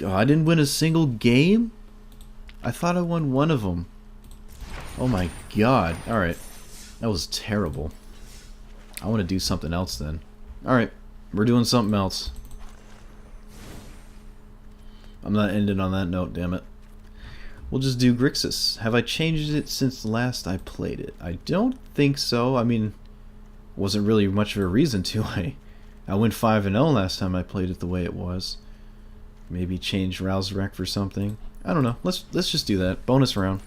Oh, I didn't win a single game? I thought I won one of them. Oh my god. Alright. That was terrible. I want to do something else then. Alright. We're doing something else. I'm not ending on that note, damn it. We'll just do Greexis. Have I changed it since the last I played it? I don't think so. I mean, wasn't really much of a reason to. I went 5-0 last time I played it the way it was. Maybe change Rouse Wreck for something. I don't know. Let's just do that. Bonus round.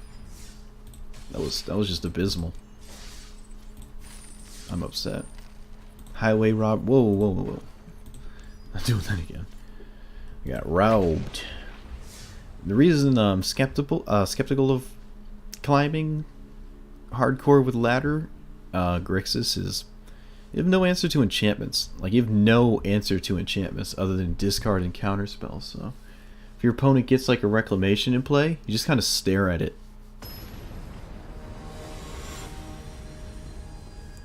That was just abysmal. I'm upset. Highway rob. Whoa, whoa, whoa, whoa. I'm doing that again. I got robbed. The reason I'm skeptical of climbing hardcore with ladder Greexis is you have no answer to enchantments. Like, you have no answer to enchantments other than discard and counter spells. So if your opponent gets like a reclamation in play, you just kind of stare at it.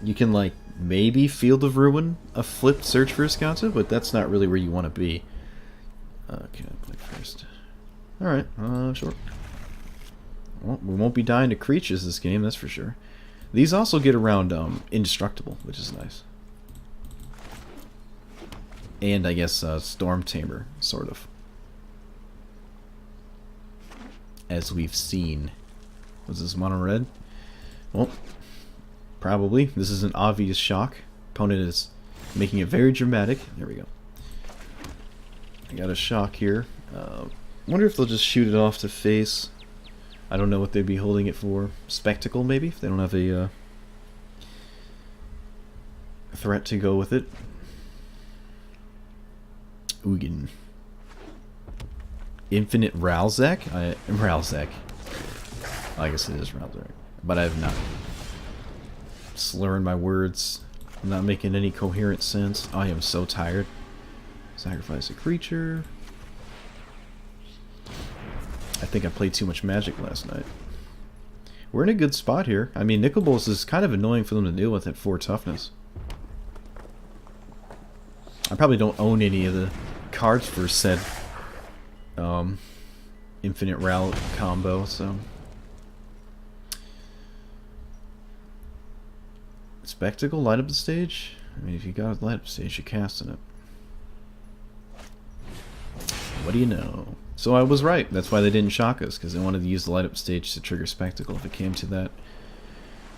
You can like maybe Field of Ruin a flipped Search for Wisconsin, but that's not really where you want to be. Okay, play first. Alright, sure. Well, we won't be dying to creatures this game, that's for sure. These also get around indestructible, which is nice. And I guess Storm Tamer, sort of. As we've seen. Was this mono red? Well, probably. This is an obvious shock. Opponent is making it very dramatic. There we go. I got a shock here. Wonder if they'll just shoot it off to face. I don't know what they'd be holding it for. Spectacle, maybe? If they don't have a threat to go with it. Ugin. Infinite Ralzak? Ralzak. I guess it is Ralzak. But I have not. Slurring my words. I'm not making any coherent sense. I am so tired. Sacrifice a creature. I think I played too much Magic last night. We're in a good spot here. I mean, Nicol Bolas is kind of annoying for them to deal with at 4 toughness. I probably don't own any of the cards for said Infinite Ral combo, so... Spectacle, light up the stage? I mean, if you got a light up the stage, you're casting it. What do you know? So I was right. That's why they didn't shock us, because they wanted to use the light up stage to trigger Spectacle if it came to that.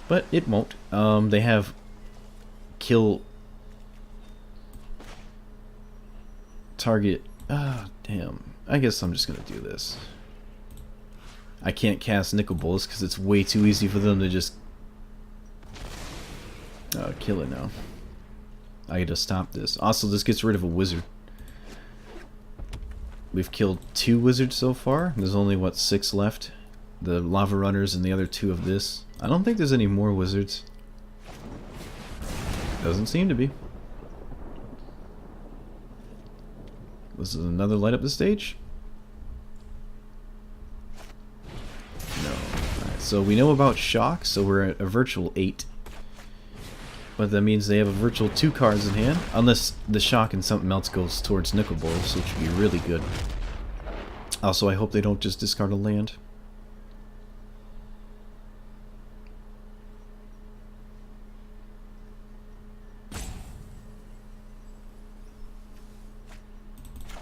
But it won't. They have kill target. Ah, damn. I guess I'm just gonna do this. I can't cast Nicol Bolas because it's way too easy for them to just kill it now. I gotta stop this. Also, this gets rid of a wizard. We've killed 2 wizards so far. There's only, what, 6 left? The lava runners and the other 2 of this. I don't think there's any more wizards. Doesn't seem to be. This is another light up the stage? No. Alright, so we know about shock, so we're at a virtual 8. But that means they have a virtual 2 cards in hand, unless the shock and something else goes towards Nicol Bolas, which would be really good. Also, I hope they don't just discard a land.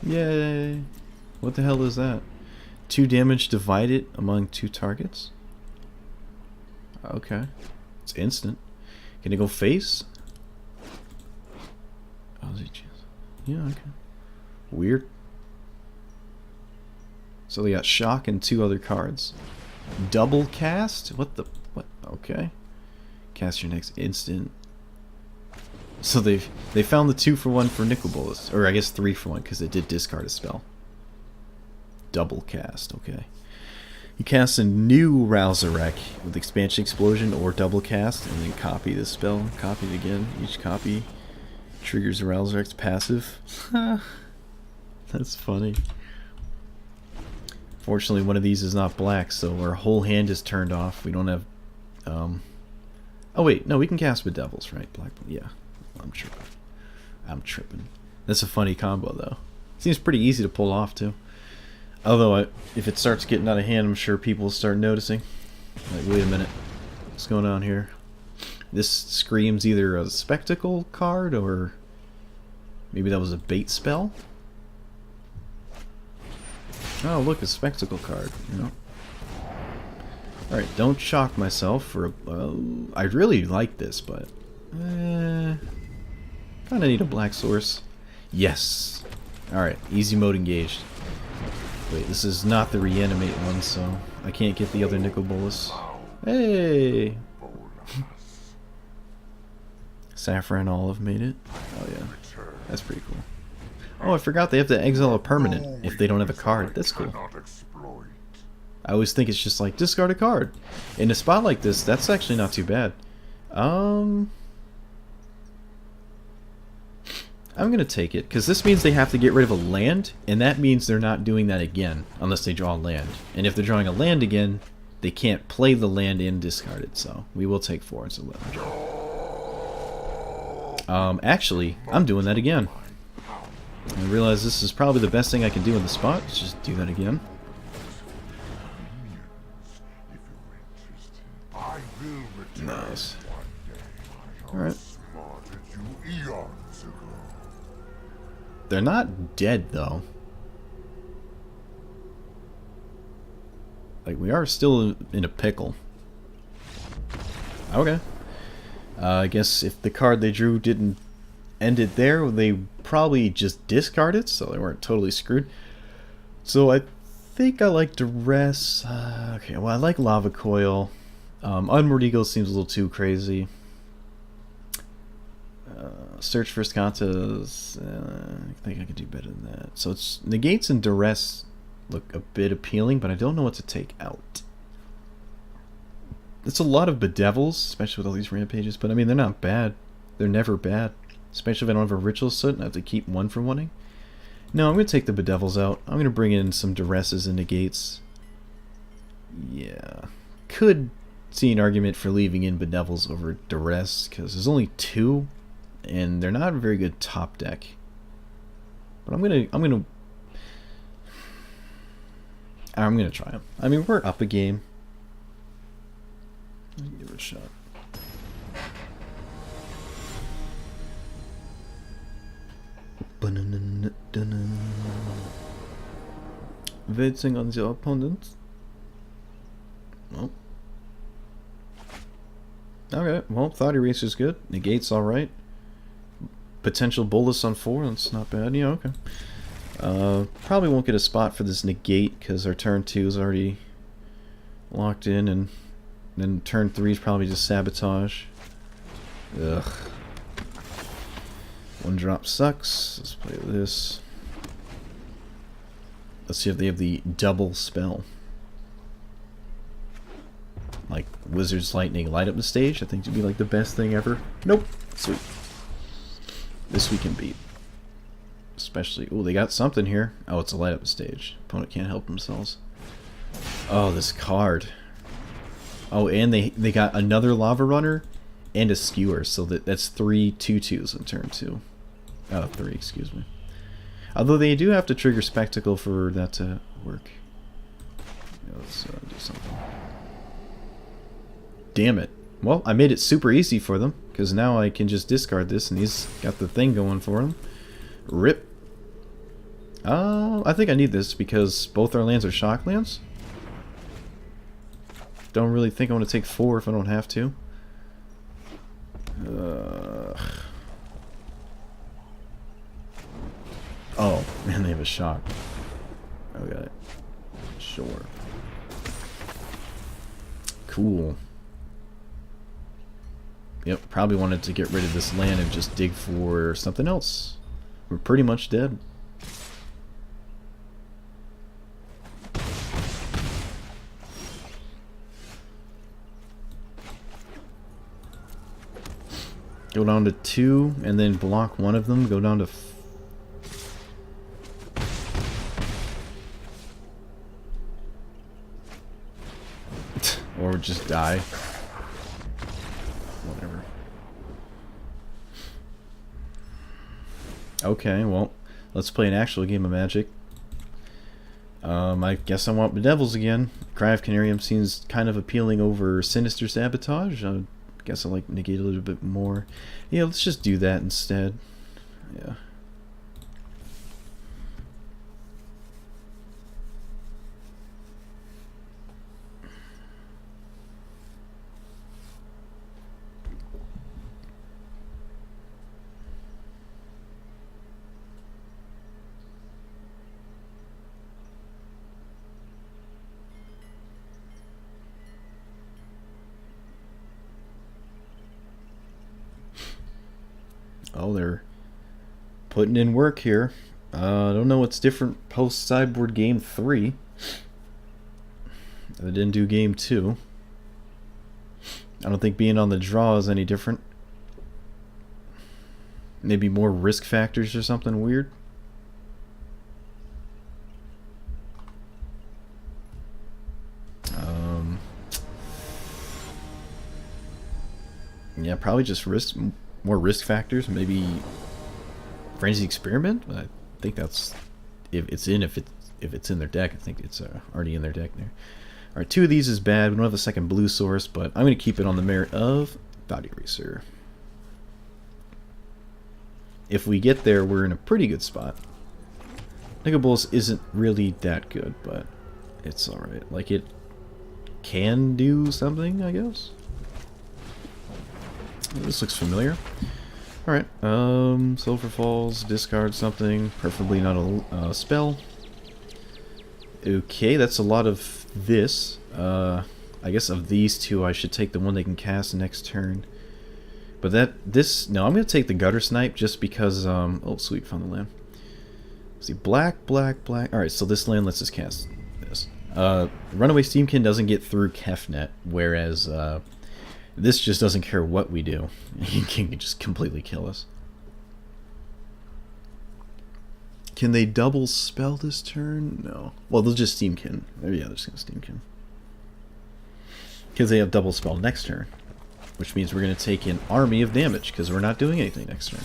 Yay! What the hell is that? 2 damage divided among 2 targets? Okay. It's instant. Can it go face? Oh, is it just... Yeah, okay. Weird. So they got shock and 2 other cards. Double cast? What the... What? Okay. Cast your next instant. So they found the 2-for-1 for Nicol Bolas. Or I guess 3-for-1 because it did discard a spell. Double cast, okay. You cast a new Ralzarek with Expansion Explosion or double cast, and then copy this spell. Copy it again. Each copy triggers Ralzarek's passive. That's funny. Fortunately, one of these is not black, so our whole hand is turned off. We don't have... Oh wait, no, we can cast Bedevils, right? Black, yeah. I'm tripping. That's a funny combo, though. Seems pretty easy to pull off, too. Although, if it starts getting out of hand, I'm sure people will start noticing. Like, wait a minute. What's going on here? This screams either a spectacle card or maybe that was a bait spell? Oh, look, a spectacle card, you know? Alright, don't shock myself for... I really like this, but... kinda need a black source. Yes! Alright, easy mode engaged. Wait, this is not the reanimate one, so I can't get the other nickel bolus. Hey! Saffron Olive made it. Oh yeah, that's pretty cool. Oh, I forgot they have to exile a permanent if they don't have a card. That's cool. I always think it's just like, discard a card. In a spot like this, that's actually not too bad. I'm gonna take it, because this means they have to get rid of a land, and that means they're not doing that again, unless they draw a land. And if they're drawing a land again, they can't play the land and discard it, so we will take 4 as a land. Actually, I'm doing that again. I realize this is probably the best thing I can do in the spot. Let's just do that again. Nice. Alright. They're not dead, though. Like, we are still in a pickle. Okay. I guess if the card they drew didn't end it there, they probably just discard it, so they weren't totally screwed. So I think I like Duress. Okay, well, I like Lava Coil. Unmoored Eagle seems a little too crazy. Search for Scatas. I think I could do better than that. So it's Negates and Duress look a bit appealing, but I don't know what to take out. It's a lot of Bedevils, especially with all these rampages, but I mean, they're not bad. They're never bad. Especially if I don't have a Ritual Soot and I have to keep 1 for 1-ing. No, I'm going to take the Bedevils out. I'm going to bring in some Duresses and Negates. Yeah. Could see an argument for leaving in Bedevils over Duress, because there's only 2, and they're not a very good top deck. But I'm gonna try them. I mean, we're up a game. Give it a shot. Waiting on the opponent. Well. Okay, well, Thought Eraser's good. Negate's alright. Potential Bolus on 4, that's not bad. Yeah, okay. Probably won't get a spot for this Negate, because our turn 2 is already locked in, and then turn 3 is probably just Sabotage. Ugh. 1 drop sucks. Let's play this. Let's see if they have the double spell. Like Wizard's Lightning light up the stage. I think it'd be like the best thing ever. Nope. Sweet. This we can beat. Especially, ooh, they got something here. Oh, it's a light up the stage. Opponent can't help themselves. Oh, this card. Oh, and they got another Lava Runner and a Skewer, so that's 3 2/2s in turn 2. Oh, 3, excuse me. Although they do have to trigger Spectacle for that to work. Yeah, let's do something. Damn it. Well, I made it super easy for them, because now I can just discard this, and he's got the thing going for him. Rip. I think I need this, because both our lands are shock lands. Don't really think I want to take 4 if I don't have to. Oh, man, they have a shock. Okay. Sure. Cool. Yep, probably wanted to get rid of this land and just dig for something else. We're pretty much dead. Go down to 2 and then block one of them. Go down to or just die. Whatever. Okay, well, let's play an actual game of Magic. I guess I want Bedevils again. Cry of Canarium seems kind of appealing over Sinister Sabotage. I guess I like Negate a little bit more. Yeah, let's just do that instead. Yeah. Oh, they're putting in work here. I don't know what's different post Sideboard Game 3. They didn't do Game 2. I don't think being on the draw is any different. Maybe more risk factors or something weird. Yeah, probably just more risk factors. Maybe Frenzy Experiment. I think that's if it's in in their deck. I think it's already in their deck there. All right, 2 of these is bad. We don't have a second blue source, but I'm going to keep it on the merit of Body Racer. If we get there, we're in a pretty good spot. Nicol Bolas isn't really that good, but it's alright. Like, it can do something, I guess. This looks familiar. Alright, Sulfur Falls, discard something, preferably not a spell. Okay, that's a lot of this. I guess of these two, I should take the one they can cast next turn. But no, I'm going to take the Gutter Snipe just because, oh sweet, found the land. See, black, black, black. Alright, so this land lets us cast this. Runaway Steamkin doesn't get through Kefnet, whereas, this just doesn't care what we do. He can just completely kill us. Can they double spell this turn? No. Well, they'll just Steamkin. Yeah, they're just going to Steamkin. Because they have double spell next turn. Which means we're going to take an army of damage, because we're not doing anything next turn.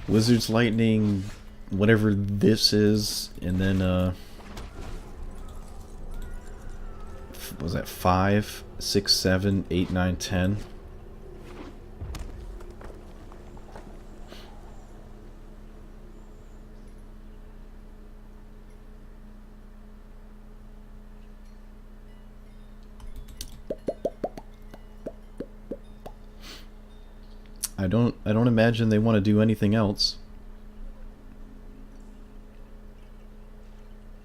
Wizard's Lightning, whatever this is, and then, what was that, 5, 6, 7, 8, 9, 10. I don't imagine they want to do anything else.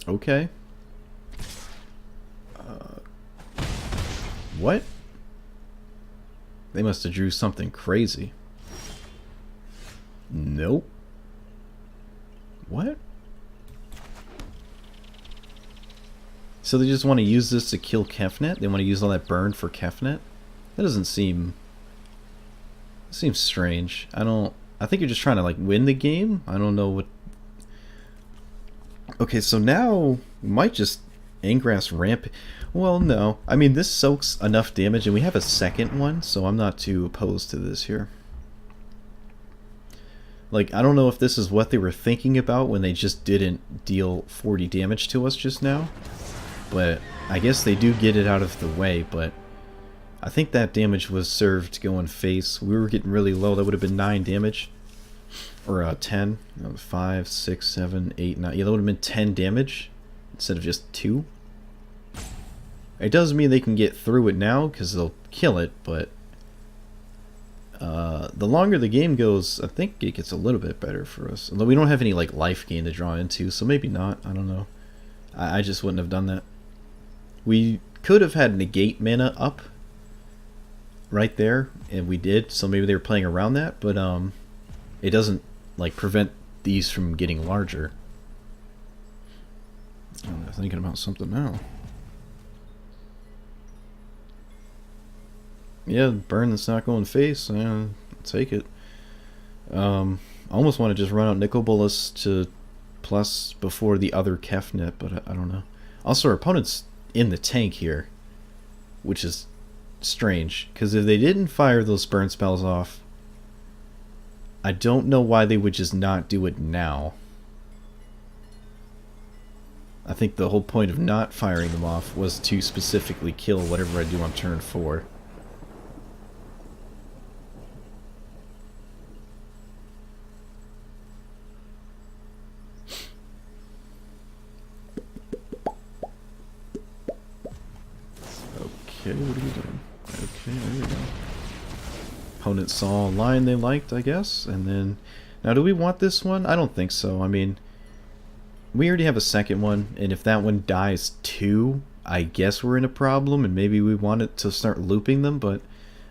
Okay. What? They must have drew something crazy. Nope. What? So they just want to use this to kill Kefnet? They want to use all that burn for Kefnet? That doesn't seem... It seems strange. I think you're just trying to, like, win the game? I don't know what... Okay, so now we might just Ingrass ramp... Well, no. I mean, this soaks enough damage, and we have a second one, so I'm not too opposed to this here. Like, I don't know if this is what they were thinking about when they just didn't deal 40 damage to us just now. But I guess they do get it out of the way, but I think that damage was served going face. We were getting really low. That would have been 9 damage. Or 10. 5, 6, 7, 8, 9. Yeah, that would have been 10 damage instead of just 2. It does mean they can get through it now because they'll kill it, but the longer the game goes, I think it gets a little bit better for us. Although we don't have any like life gain to draw into, so maybe not. I don't know. I just wouldn't have done that. We could have had negate mana up right there, and we did, so maybe they were playing around that, but it doesn't like prevent these from getting larger. I'm thinking about something now. Yeah, burn that's not going face. Yeah, take it. I almost want to just run out Nicol Bolas to plus before the other Kefnet, but I don't know. Also, our opponent's in the tank here, which is strange, because if they didn't fire those burn spells off, I don't know why they would just not do it now. I think the whole point of not firing them off was to specifically kill whatever I do on turn 4. Okay, what are we doing? Okay, there we go. Opponent saw a line they liked, I guess, and then... Now, do we want this one? I don't think so. I mean, we already have a second one, and if that one dies too, I guess we're in a problem, and maybe we want it to start looping them, but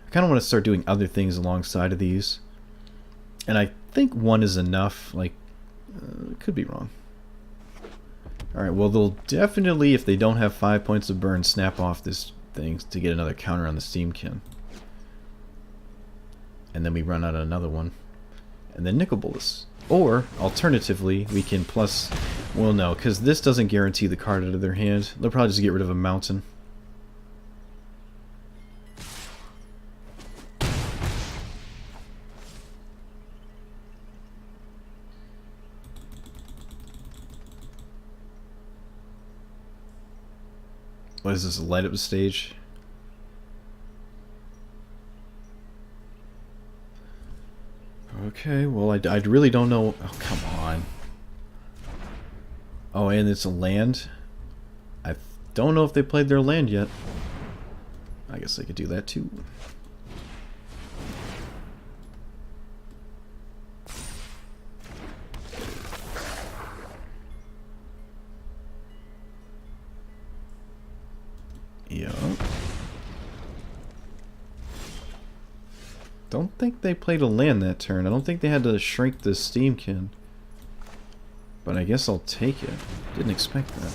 I kind of want to start doing other things alongside of these. And I think one is enough. Like, could be wrong. Alright, well, they'll definitely, if they don't have 5 points of burn, snap off this thing to get another counter on the Steamkin. And then we run out of another one. And then Nicol Bolas. Or, alternatively, we can plus... Well, no, because this doesn't guarantee the card out of their hand. They'll probably just get rid of a mountain. What is this, a light up stage? Okay, well, I really don't know... Oh, come on. Oh, and it's a land? I don't know if they played their land yet. I guess they could do that too. Yeah. Don't think they played a land that turn. I don't think they had to shrink the Steamkin. But I guess I'll take it. Didn't expect that.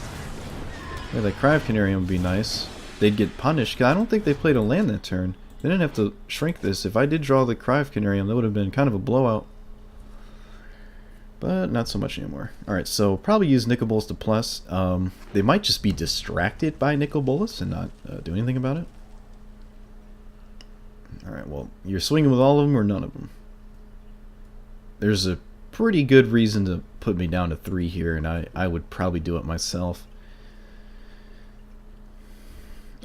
Yeah, that Cry of Canarium would be nice. They'd get punished, 'cause I don't think they played a land that turn. They didn't have to shrink this. If I did draw the Cry of Canarium, that would have been kind of a blowout. But not so much anymore. Alright, so probably use Nicol Bolas to plus. They might just be distracted by Nicol Bolas and not do anything about it. Alright, well, you're swinging with all of them or none of them. There's a pretty good reason to put me down to 3 here, and I would probably do it myself.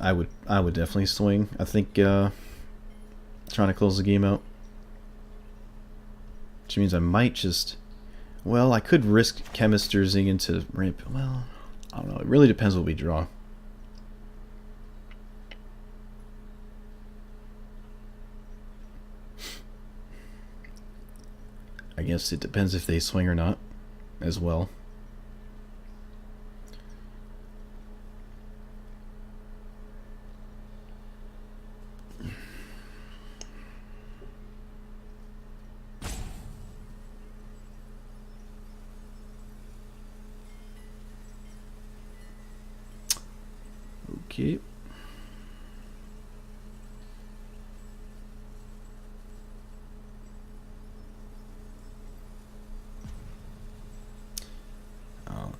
I would definitely swing. I think trying to close the game out. Which means I might just... Well, I could risk Chemisters into ramp. Well, I don't know. It really depends what we draw. I guess it depends if they swing or not, as well. Okay.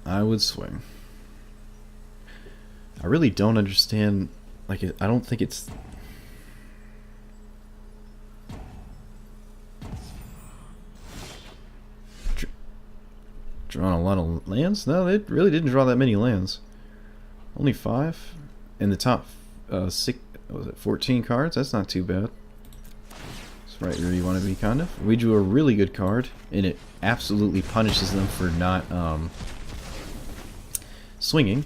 I would swing. I really don't understand. Like, I don't think it's... Drawing a lot of lands? No, they really didn't draw that many lands. Only 5 in the top 6. Was it 14 cards? That's not too bad. That's right where you want to be, kind of. We drew a really good card, and it absolutely punishes them for not swinging.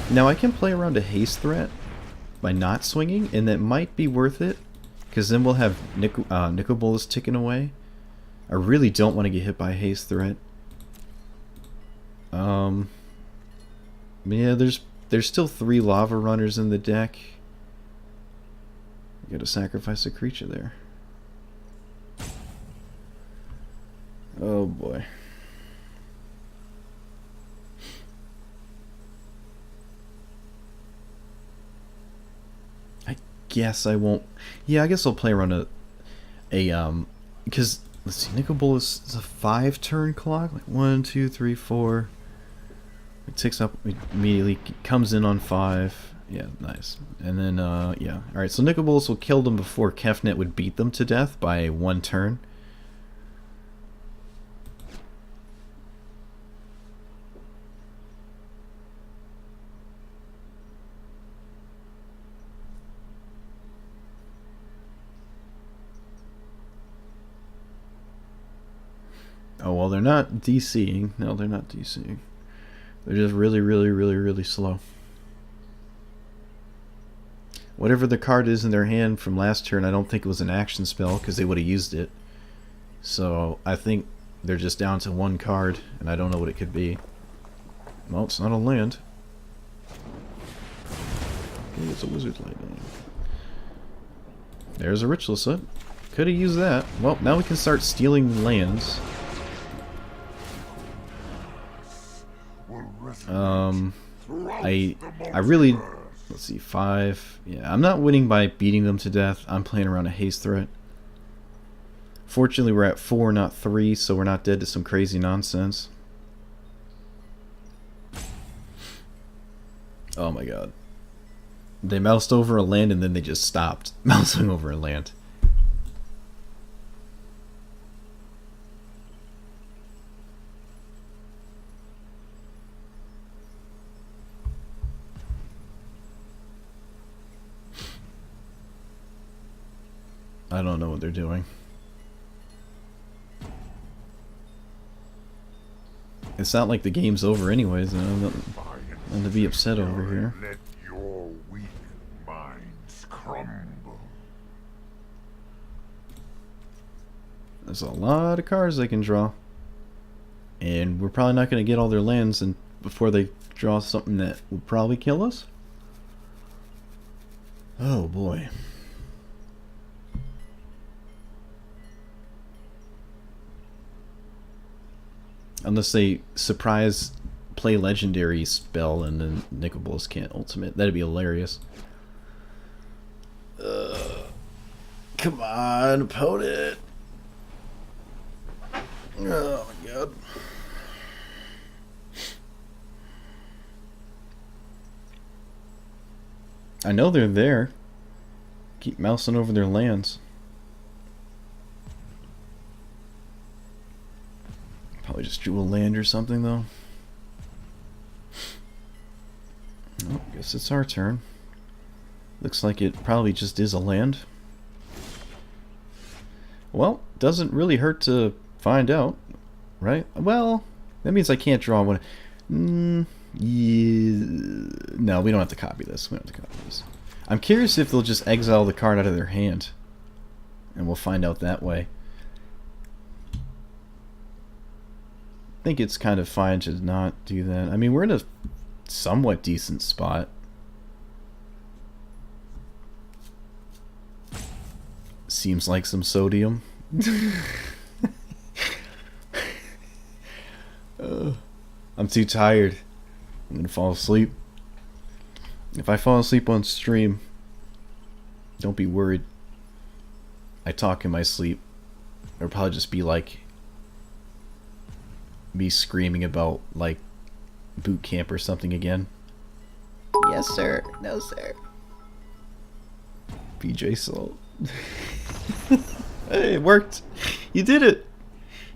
Now I can play around a haste threat by not swinging, and that might be worth it, because then we'll have Nicol Bolas ticking away. I really don't want to get hit by a haste threat. Yeah, there's still 3 lava runners in the deck. You gotta sacrifice a creature there. Oh boy. I guess I won't. Yeah, I guess I'll play around because let's see, Nicol Bolas is a 5-turn clock. Like 1, 2, 3, 4. It ticks up immediately, comes in on 5. Yeah, nice. And then, yeah. Alright, so Nicol Bolas will kill them before Kefnet would beat them to death by 1 turn. Oh, well, they're not DCing. No, they're not DCing. They're just really, really, really, really slow. Whatever the card is in their hand from last turn, I don't think it was an action spell, because they would have used it. So, I think they're just down to one card, and I don't know what it could be. Well, it's not a land. Okay, it's a Wizard Lightning. There's a Ritual Set. Could have used that. Well, now we can start stealing lands. I really... Let's see, 5. Yeah, I'm not winning by beating them to death. I'm playing around a haste threat. Fortunately, we're at 4, not 3, so we're not dead to some crazy nonsense. Oh my god. They moused over a land and then they just stopped mousing over a land. I don't know what they're doing. It's not like the game's over anyways. I'm to be upset over here. Let your weak minds crumble. There's a lot of cards they can draw. And we're probably not going to get all their lands and before they draw something that would probably kill us. Oh boy. Unless they surprise play legendary spell and then Nicol can't ultimate. That'd be hilarious. Come on, opponent. Oh my god. I know they're there. Keep mousing over their lands. Probably just drew a land or something, though. Oh, guess it's our turn. Looks like it probably just is a land. Well, doesn't really hurt to find out, right? Well, that means I can't draw one. Yeah. No, we don't have to copy this. We don't have to copy this. I'm curious if they'll just exile the card out of their hand. And we'll find out that way. I think it's kind of fine to not do that. I mean, we're in a somewhat decent spot. Seems like some sodium. I'm too tired. I'm gonna fall asleep. If I fall asleep on stream, don't be worried. I talk in my sleep. It'll probably just be like me screaming about like boot camp or something again. Yes, sir. No, sir. BJ Salt. Hey, it worked. You did it.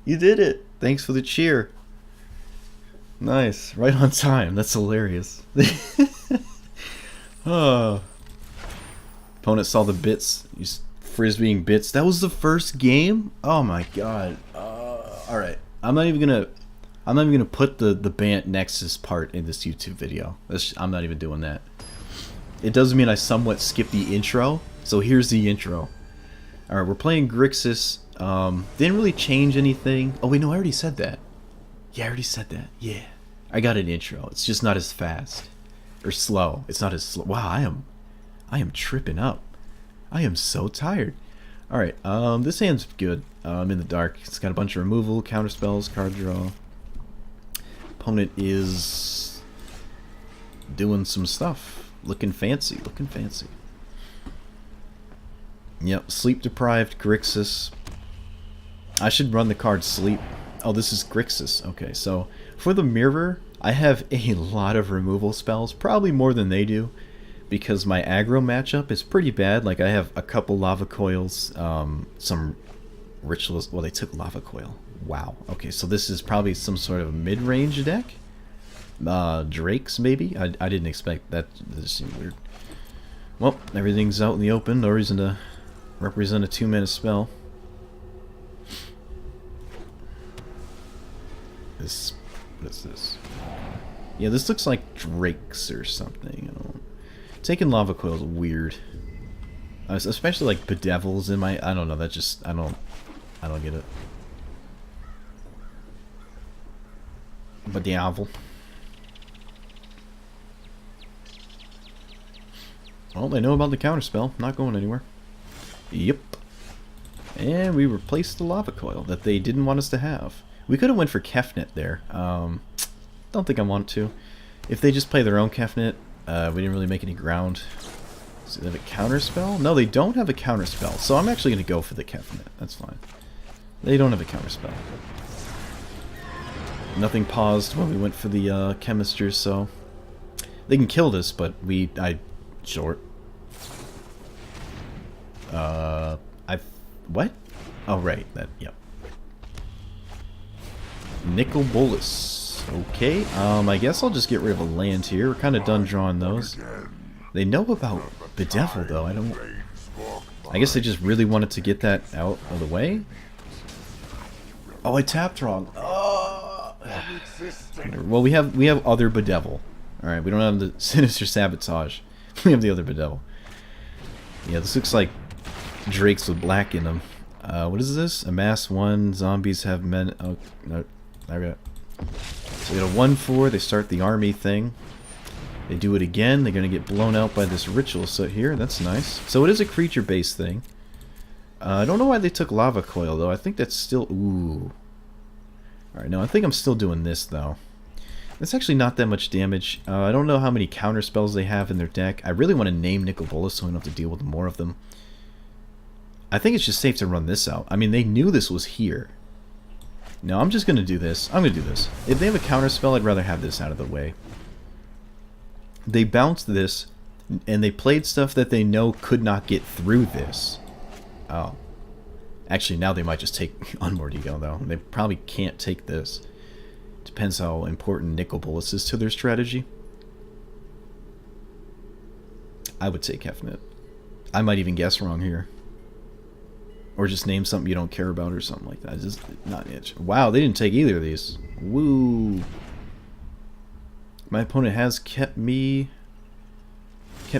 You did it. Thanks for the cheer. Nice. Right on time. That's hilarious. Oh. Opponent saw the bits. He's frisbeeing bits. That was the first game? Oh my god. Alright. I'm not even gonna put the Bant Nexus part in this YouTube video. I'm not even doing that. It does mean I somewhat skipped the intro. So here's the intro. Alright, we're playing Greexis. Didn't really change anything. Oh wait, no, I already said that. Yeah, I already said that. Yeah. I got an intro. It's just not as fast. Or slow. It's not as slow. Wow, I am tripping up. I am so tired. Alright, this hand's good. In the dark. It's got a bunch of removal, counter spells, card draw. Opponent is doing some stuff. Looking fancy, looking fancy. Yep, sleep deprived Greexis. I should run the card sleep. Oh, this is Greexis. Okay, so for the mirror, I have a lot of removal spells, probably more than they do, because my aggro matchup is pretty bad. Like I have a couple lava coils, some rituals. Well, they took lava coil. Wow. Okay, so this is probably some sort of mid-range deck. Drakes maybe. I didn't expect that. This seemed weird. Well, everything's out in the open. No reason to represent a 2-mana spell. this. What is this? Yeah, this looks like Drakes or something. I don't. Taking lava coil is weird. Especially like bedevils in my. I don't know. That just I don't get it. Bedevil. Well, they know about the counterspell. Not going anywhere. Yep. And we replaced the lava coil that they didn't want us to have. We could have went for Kefnet there. Don't think I want to. If they just play their own Kefnet, we didn't really make any ground. So they have a counterspell? No, they don't have a counterspell. So I'm actually going to go for the Kefnet. That's fine. They don't have a counterspell. Nothing paused when we went for the Chemister, so... They can kill this, but short. What? Oh, right. Yep. Nicol Bolas. Okay, I guess I'll just get rid of a land here. We're kind of done drawing those. They know about Bedevil, though. I guess they just really wanted to get that out of the way. Oh, I tapped wrong. Oh. Well, we have other Bedevil. Alright, we don't have the Sinister Sabotage. We have the other Bedevil. Yeah, this looks like Drakes with black in them. What is this? Amass 1, zombies have men... Oh, no. Okay. So we got a 1-4, they start the army thing. They do it again, they're going to get blown out by this ritual set here. That's nice. So it is a creature-based thing. I don't know why they took Lava Coil, though. I think that's still... Ooh. Alright, no, I think I'm still doing this, though. That's actually not that much damage. I don't know how many counter spells they have in their deck. I really want to name Nicol Bolas so we don't have to deal with more of them. I think it's just safe to run this out. I mean, they knew this was here. No, I'm just going to do this. I'm going to do this. If they have a counter spell, I'd rather have this out of the way. They bounced this, and they played stuff that they know could not get through this. Oh. Actually, now they might just take Unmoored Ego, though. They probably can't take this. Depends how important Nicol Bolas is to their strategy. I would say Kefnet. I might even guess wrong here. Or just name something you don't care about or something like that. Just not itch. Wow, they didn't take either of these. Woo. My opponent has kept me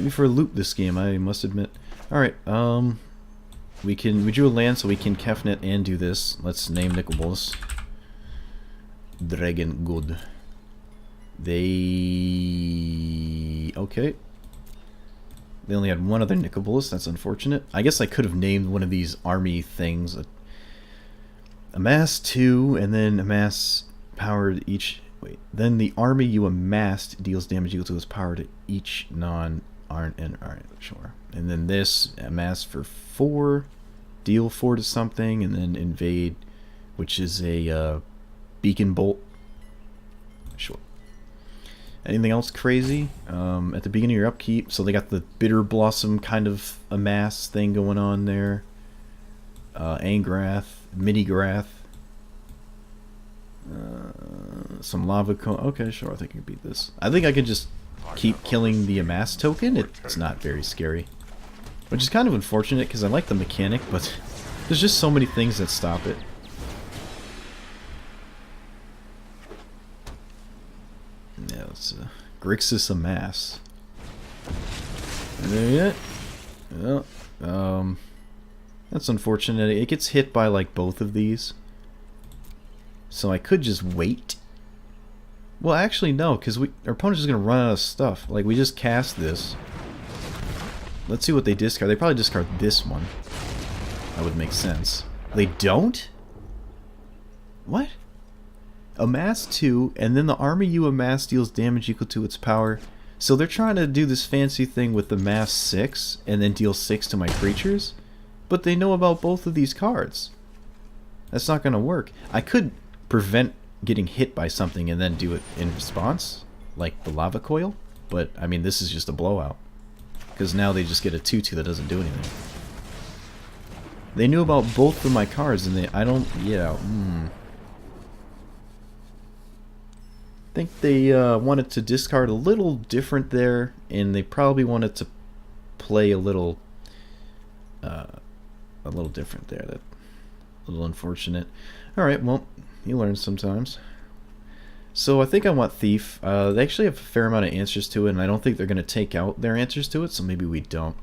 for a loop this game, I must admit. Alright, we drew a land so we can Kefnet and do this. Let's name Nicol Bolas. Dragon good. Okay. They only had one other Nicol Bolas, that's unfortunate. I guess I could have named one of these army things. Amass 2, and then amass power to each... Wait, then the army you amassed deals damage equal to its power to each non-Alright, sure. And then this, amass for 4, deal 4 to something, and then invade, which is a beacon bolt. Sure. Anything else crazy? At the beginning of your upkeep, so they got the Bitter Blossom kind of amass thing going on there. Angrath, Minigrath. Some Lava Cone. Okay, sure, I think I can beat this. I think I can just keep killing the amass token. It's not very scary. Which is kind of unfortunate, because I like the mechanic, but there's just so many things that stop it. Yeah, it's Greexis amass. And there yet? Well, that's unfortunate. It gets hit by like both of these. So I could just wait. Well, actually no, because our opponent's just gonna run out of stuff. Like we just cast this. Let's see what they discard. They probably discard this one. That would make sense. They don't? What? Amass 2, and then the army you amass deals damage equal to its power. So they're trying to do this fancy thing with amass 6, and then deal 6 to my creatures? But they know about both of these cards. That's not going to work. I could prevent getting hit by something and then do it in response, like the Lava Coil, but, I mean, this is just a blowout. Because now they just get a 2-2 that doesn't do anything. They knew about both of my cards, and I think they wanted to discard a little different there, and they probably wanted to play a little different there. That a little unfortunate. All right, well, you learn sometimes. So I think I want Thief. They actually have a fair amount of answers to it, and I don't think they're going to take out their answers to it, so maybe we don't.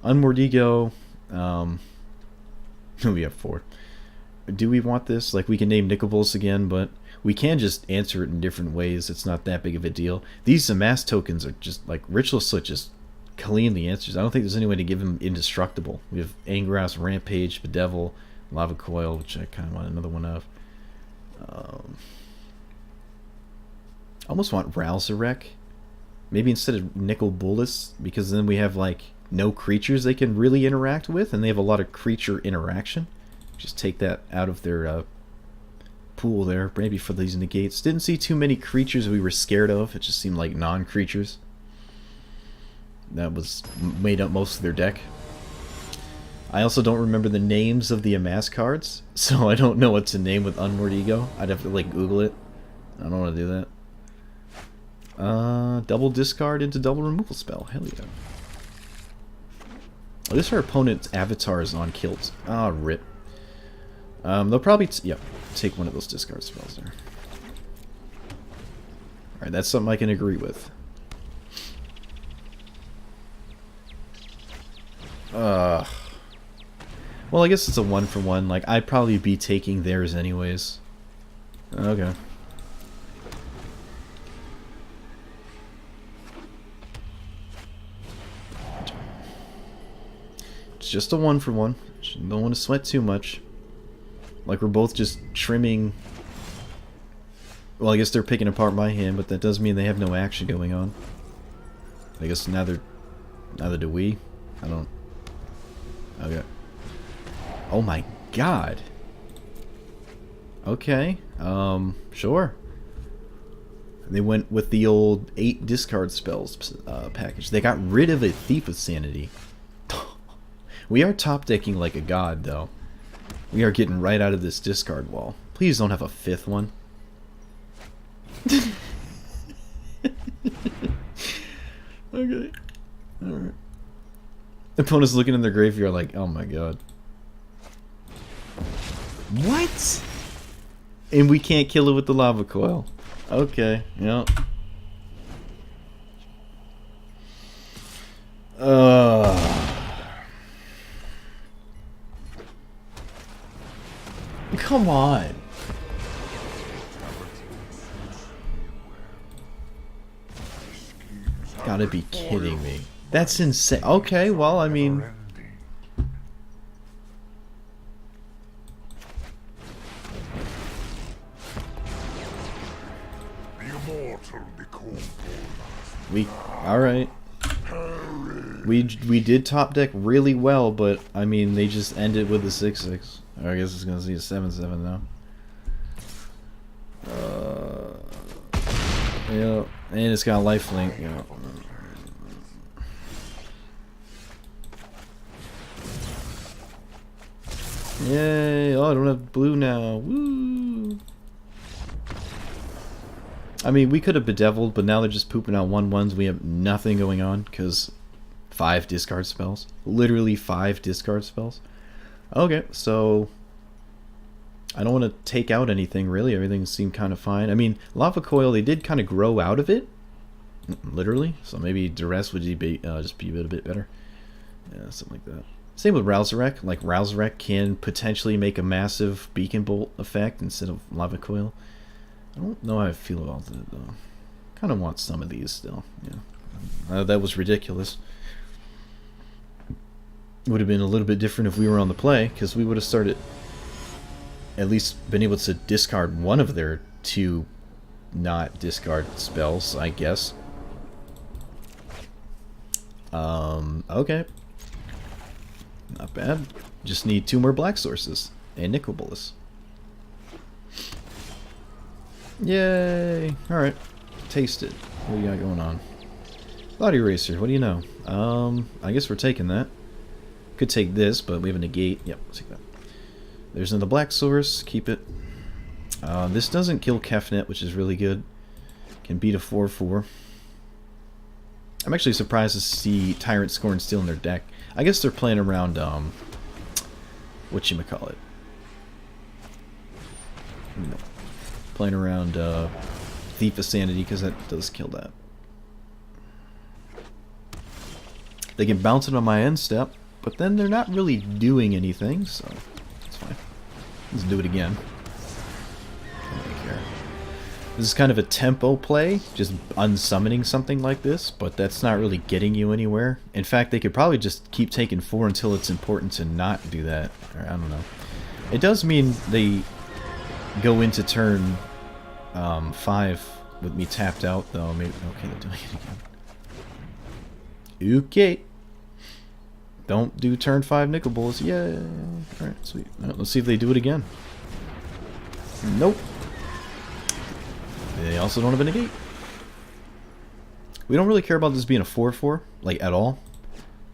Unmoored Ego. We have 4. Do we want this? Like, we can name Nickables again, but we can just answer it in different ways. It's not that big of a deal. These amass tokens are just, like, Ritual Slit just clean the answers. I don't think there's any way to give them indestructible. We have Angrass, Rampage, Bedevil, Lava Coil, which I kind of want another one of. I almost want Ralzarek. Maybe instead of Nicol Bolas, because then we have, like, no creatures they can really interact with, and they have a lot of creature interaction. Just take that out of their pool there, maybe for these negates. Didn't see too many creatures we were scared of. It just seemed like non-creatures. That was made up most of their deck. I also don't remember the names of the amass cards, so I don't know what to name with Unmoored Ego. I'd have to, like, Google it. I don't want to do that. Double discard into double removal spell. Hell yeah. Oh, this our opponent's avatar is on kilt. Ah, rip. They'll probably take one of those discard spells there. Alright, that's something I can agree with. Well, I guess it's a 1-for-1. Like, I'd probably be taking theirs anyways. Okay. It's just a 1-for-1. Don't want to sweat too much. Like, we're both just trimming. Well, I guess they're picking apart my hand, but that does mean they have no action going on. I guess neither do we. I don't. Okay. Oh my god. Okay. Sure. They went with the old 8 discard spells package. They got rid of a Thief of Sanity. We are top decking like a god, though. We are getting right out of this discard wall. Please don't have a 5th one. Okay. Alright. Opponents looking in their graveyard like, oh my god. What? And we can't kill it with the lava coil. Okay, yep. Come on. Gotta be kidding me. That's insane. Okay, well, I mean... Alright. We did top deck really well, but, I mean, they just ended with a 6-6. I guess it's gonna see a 7-7 now. Yeah, and it's got a lifelink, you know. Yay! Oh, I don't have blue now. Woo! I mean, we could have bedeviled, but now they're just pooping out 1/1s. We have nothing going on because 5 discard spells. Literally 5 discard spells. Okay, so I don't want to take out anything really. Everything seemed kind of fine. I mean, Lava Coil, they did kind of grow out of it, literally. So maybe Duress would be just be a bit better. Yeah, something like that. Same with Ralzarek. Like, Ralzarek can potentially make a massive Beacon Bolt effect instead of Lava Coil. I don't know how I feel about that, though. Kind of want some of these still. Yeah, that was ridiculous. Would have been a little bit different if we were on the play, because we would have started, at least been able to discard one of their 2 not discard spells, I guess. Okay. Not bad. Just need 2 more black sources. And Nicol Bolas. Yay! Alright. Taste it. What do you got going on? Body Eraser, what do you know? I guess we're taking that. Could take this, but we have a negate. Yep, let's take that. There's another black source. Keep it. This doesn't kill Kefnet, which is really good. Can beat a 4/4. I'm actually surprised to see Tyrant Scorn still in their deck. I guess they're playing around, whatchamacallit. Playing around, Thief of Sanity, because that does kill that. They can bounce it on my end step, but then they're not really doing anything, so it's fine. Let's do it again. I don't really care. This is kind of a tempo play, just unsummoning something like this, but that's not really getting you anywhere. In fact, they could probably just keep taking 4 until it's important to not do that. Or, I don't know. It does mean they go into turn 5 with me tapped out, though. Maybe, okay, they're doing it again. Okay. Don't do turn 5 nickel bullets. Yeah. Alright, sweet. Right, let's see if they do it again. Nope. They also don't have a negate. We don't really care about this being a 4-4, like, at all.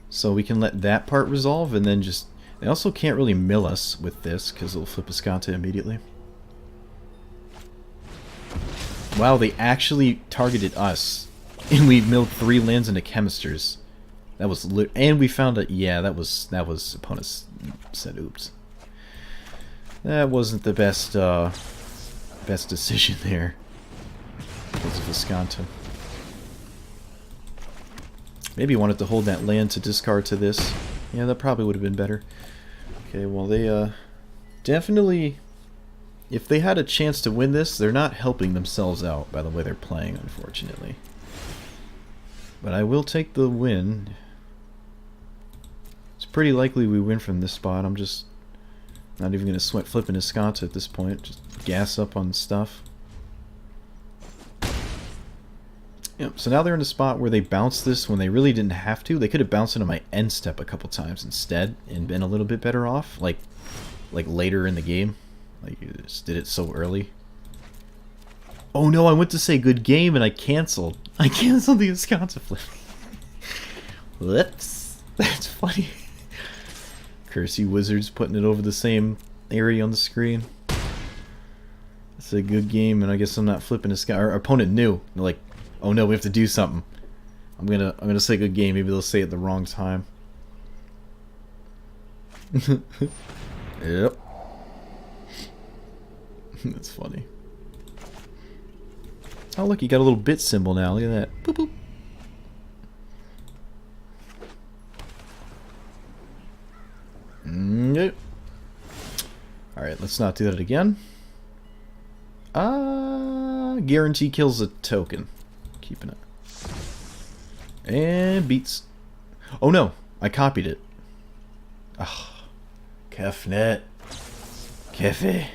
So we can let that part resolve, and then just... They also can't really mill us with this, because it'll flip Escanta immediately. Wow, they actually targeted us. And we milled 3 lands into Chemisters. That was and we found that, yeah, that was opponents said oops. That wasn't the best decision there. Because of Escanta. Maybe wanted to hold that land to discard to this. Yeah, that probably would have been better. Okay, well they definitely, if they had a chance to win this, they're not helping themselves out by the way they're playing, unfortunately. But I will take the win. It's pretty likely we win from this spot. I'm just not even going to sweat flipping Escanta at this point. Just gas up on stuff. Yep, so now they're in a spot where they bounced this when they really didn't have to. They could have bounced it on my end step a couple times instead and been a little bit better off. Like later in the game. Like, you just did it so early. Oh no, I went to say good game and I canceled. I canceled the Escanta flip. Whoops. That's funny. Cursey Wizards putting it over the same area on the screen. It's a good game, and I guess I'm not flipping Escanta. Our opponent knew. They're like, oh no, we have to do something. I'm gonna say good game. Maybe they'll say it at the wrong time. Yep. That's funny. Oh look, you got a little bit symbol now. Look at that. Boop boop. Nope. Alright, let's not do that again. Guarantee kills a token. Keeping it. And beats. Oh no, I copied it. Ah, Kefnet. Kefe.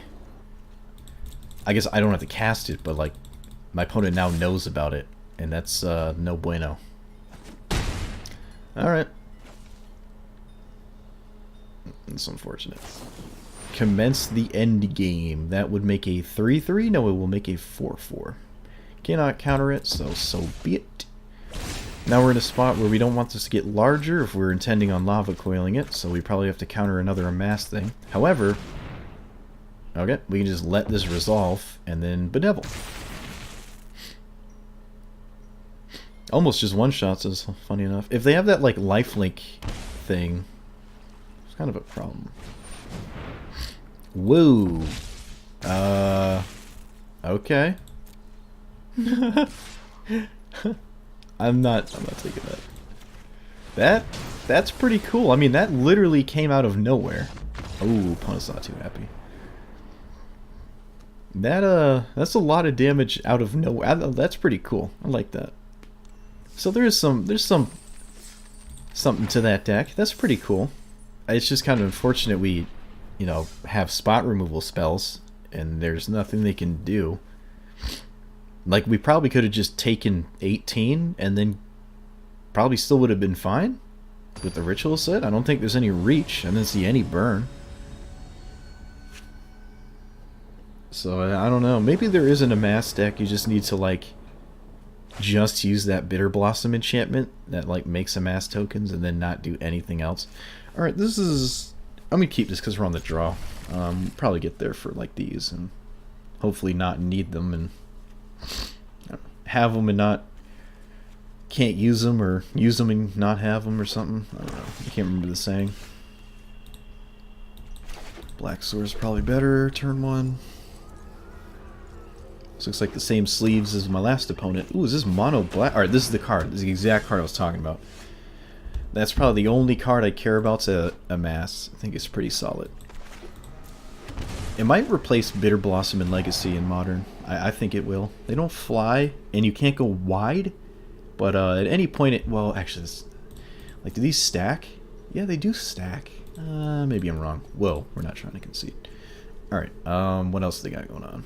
I guess I don't have to cast it, but like, my opponent now knows about it, and that's no bueno. Alright. That's unfortunate. Commence the end game. That would make a 3-3. No, it will make a 4-4. Cannot counter it, so be it. Now we're in a spot where we don't want this to get larger if we're intending on lava coiling it, so we probably have to counter another amass thing. However, okay, we can just let this resolve and then bedevil. Almost just one-shots is funny enough. If they have that like lifelink thing, it's kind of a problem. Whoa. Okay. I'm not taking that. That's pretty cool. I mean, that literally came out of nowhere. Oh, opponent's not too happy. That's a lot of damage out of nowhere. That's pretty cool. I like that. So there's something to that deck. That's pretty cool. It's just kind of unfortunate we, you know, have spot removal spells and there's nothing they can do. Like, we probably could have just taken 18 and then probably still would have been fine with the ritual set. I don't think there's any reach. I didn't see any burn. So, I don't know. Maybe there isn't a mass deck. You just need to, like, just use that Bitter Blossom enchantment that, like, makes amass tokens and then not do anything else. Alright, this is... I'm going to keep this because we're on the draw. Probably get there for, like, these and hopefully not need them and have them and not can't use them, or use them and not have them or something. I don't know. I can't remember the saying. Black Sword's probably better, turn 1. This looks like the same sleeves as my last opponent. Ooh, is this mono black? Alright, this is the card. This is the exact card I was talking about. That's probably the only card I care about to amass. I think it's pretty solid. It might replace Bitter Blossom and Legacy in Modern. I think it will. They don't fly, and you can't go wide. But at any point, well, actually, this, like, do these stack? Yeah, they do stack. Maybe I'm wrong. Whoa, we're not trying to concede. Alright, what else they got going on?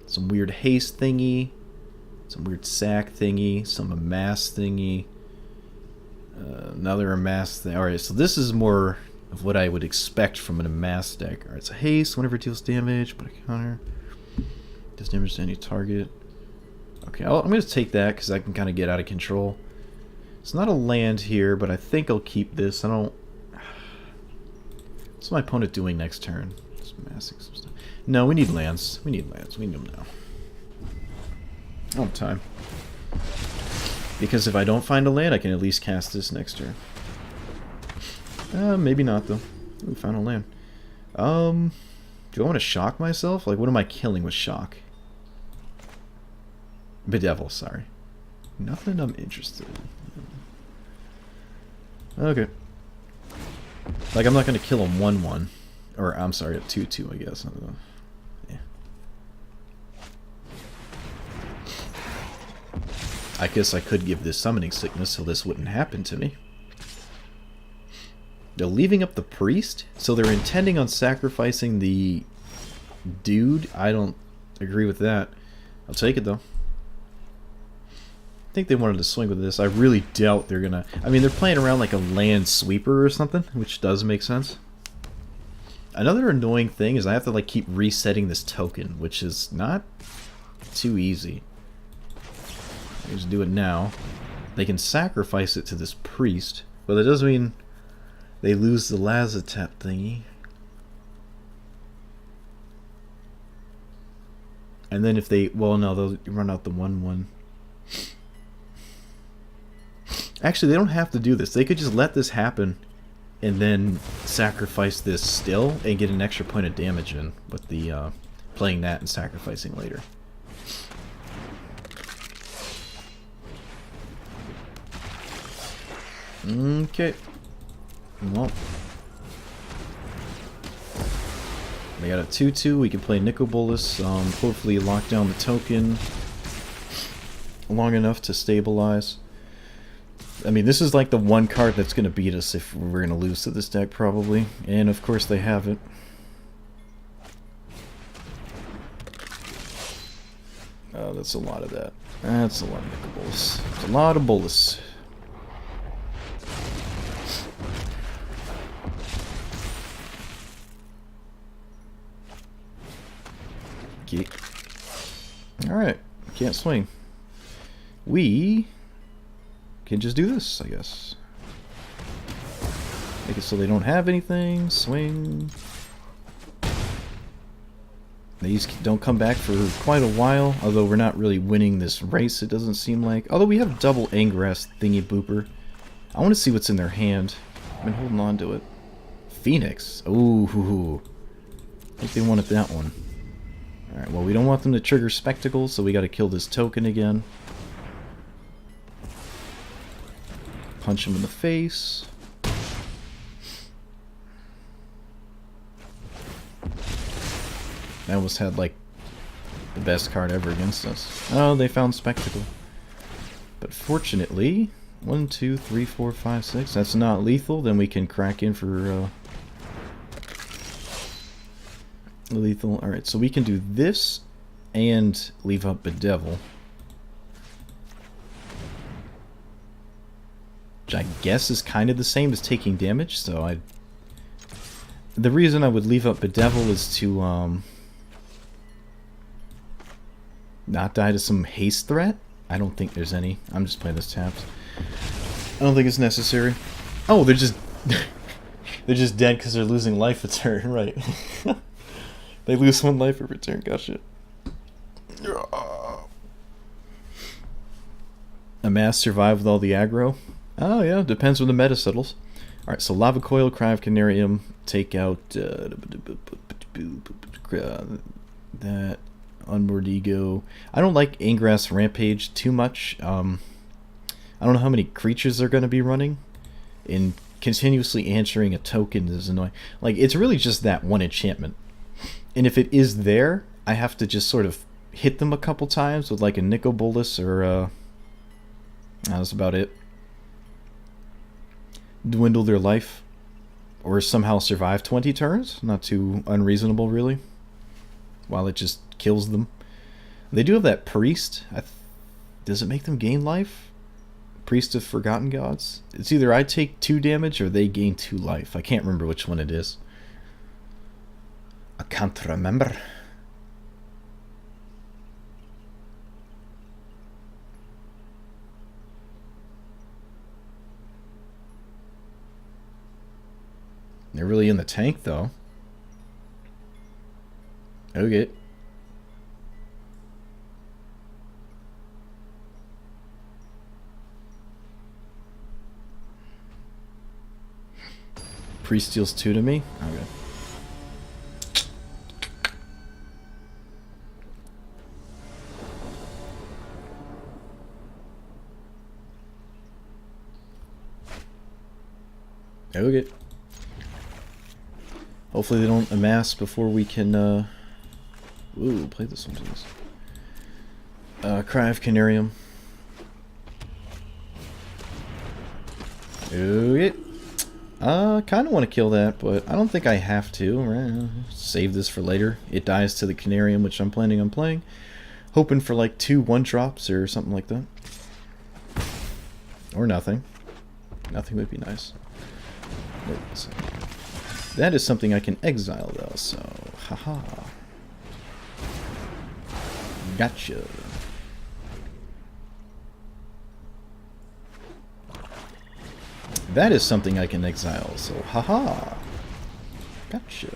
Some weird haste thingy. Some weird sack thingy. Some amass thingy. Another amass thing. Alright, so this is more of what I would expect from an amass deck. Alright, so haste, whenever it deals damage, put a counter. Does damage to any target. Okay, I'm going to take that because I can kind of get out of control. It's not a land here, but I think I'll keep this. I don't... What's my opponent doing next turn? Just amassing some stuff. No, we need lands. We need lands. We need them now. I don't have time. Because if I don't find a land, I can at least cast this next turn. Maybe not, though. We found a land. Do I want to shock myself? Like, what am I killing with shock? Bedevil, sorry. Nothing I'm interested in. Okay. Like, I'm not going to kill a 1-1. Or, I'm sorry, a 2-2, I guess. I don't know. Yeah. I guess I could give this summoning sickness so this wouldn't happen to me. They're leaving up the priest? So they're intending on sacrificing the dude? I don't agree with that. I'll take it, though. I think they wanted to swing with this. I really doubt they're gonna... I mean, they're playing around like a land sweeper or something, which does make sense. Another annoying thing is I have to like keep resetting this token, which is not too easy. I just do it now. They can sacrifice it to this priest, but that doesn't mean they lose the Lazatep thingy. And then if they... Well, no, they'll run out the 1-1. Actually, they don't have to do this. They could just let this happen and then sacrifice this still and get an extra point of damage in with the playing that and sacrificing later. Okay. Well, they got a 2-2. We can play Nicobolus. Hopefully lock down the token long enough to stabilize. I mean, this is like the one card that's going to beat us if we're going to lose to this deck, probably. And, of course, they have it. Oh, that's a lot of that. That's a lot of Nicobolus. That's a lot of bolus. Okay. Alright. Can't swing. We... can just do this, I guess. Make it so they don't have anything. Swing. These don't come back for quite a while, although we're not really winning this race, it doesn't seem like. Although we have double Angrass thingy booper. I want to see what's in their hand. I've been holding on to it. Phoenix. Ooh. I think they wanted that one. Alright, well, we don't want them to trigger Spectacle, so we gotta kill this token again. Punch him in the face. I almost had, like, the best card ever against us. Oh, they found Spectacle. But fortunately, 1, 2, 3, 4, 5, 6. That's not lethal. Then we can crack in for lethal. Alright, so we can do this and leave up Bedevil. Which I guess is kind of the same as taking damage, so the reason I would leave up Bedevil is to not die to some haste threat. I don't think there's any. I'm just playing this tapped. I don't think it's necessary. Oh, they're just they're just dead because they're losing life a turn, right? They lose 1 life every turn. Gotcha. Amass survive with all the aggro. Oh yeah, depends when the meta settles. Alright, so Lava Coil, Cry of Canarium, take out that. Unmoored Ego. I don't like Ingress Rampage too much. I don't know how many creatures they're going to be running. And continuously answering a token is annoying. Like, it's really just that one enchantment. And if it is there, I have to just sort of hit them a couple times with like a Nicol Bolas or that's about it. Dwindle their life. Or somehow survive 20 turns. Not too unreasonable, really. While it just kills them. They do have that priest. Does it make them gain life? Priest of Forgotten Gods? It's either I take 2 damage or they gain 2 life. I can't remember which one it is. I can't remember. They're really in the tank, though. Okay. Priest deals 2 to me? Okay. Okay. Hopefully they don't amass before we can, ooh, play this one, please. Cry of Canarium. Okay. Kind of want to kill that, but I don't think I have to. Save this for later. It dies to the Canarium, which I'm planning on playing. Hoping for like 2 1-drops or something like that. Or nothing. Nothing would be nice. Wait a second. That is something I can exile, though, so... Haha. Gotcha. That is something I can exile, so haha. Gotcha.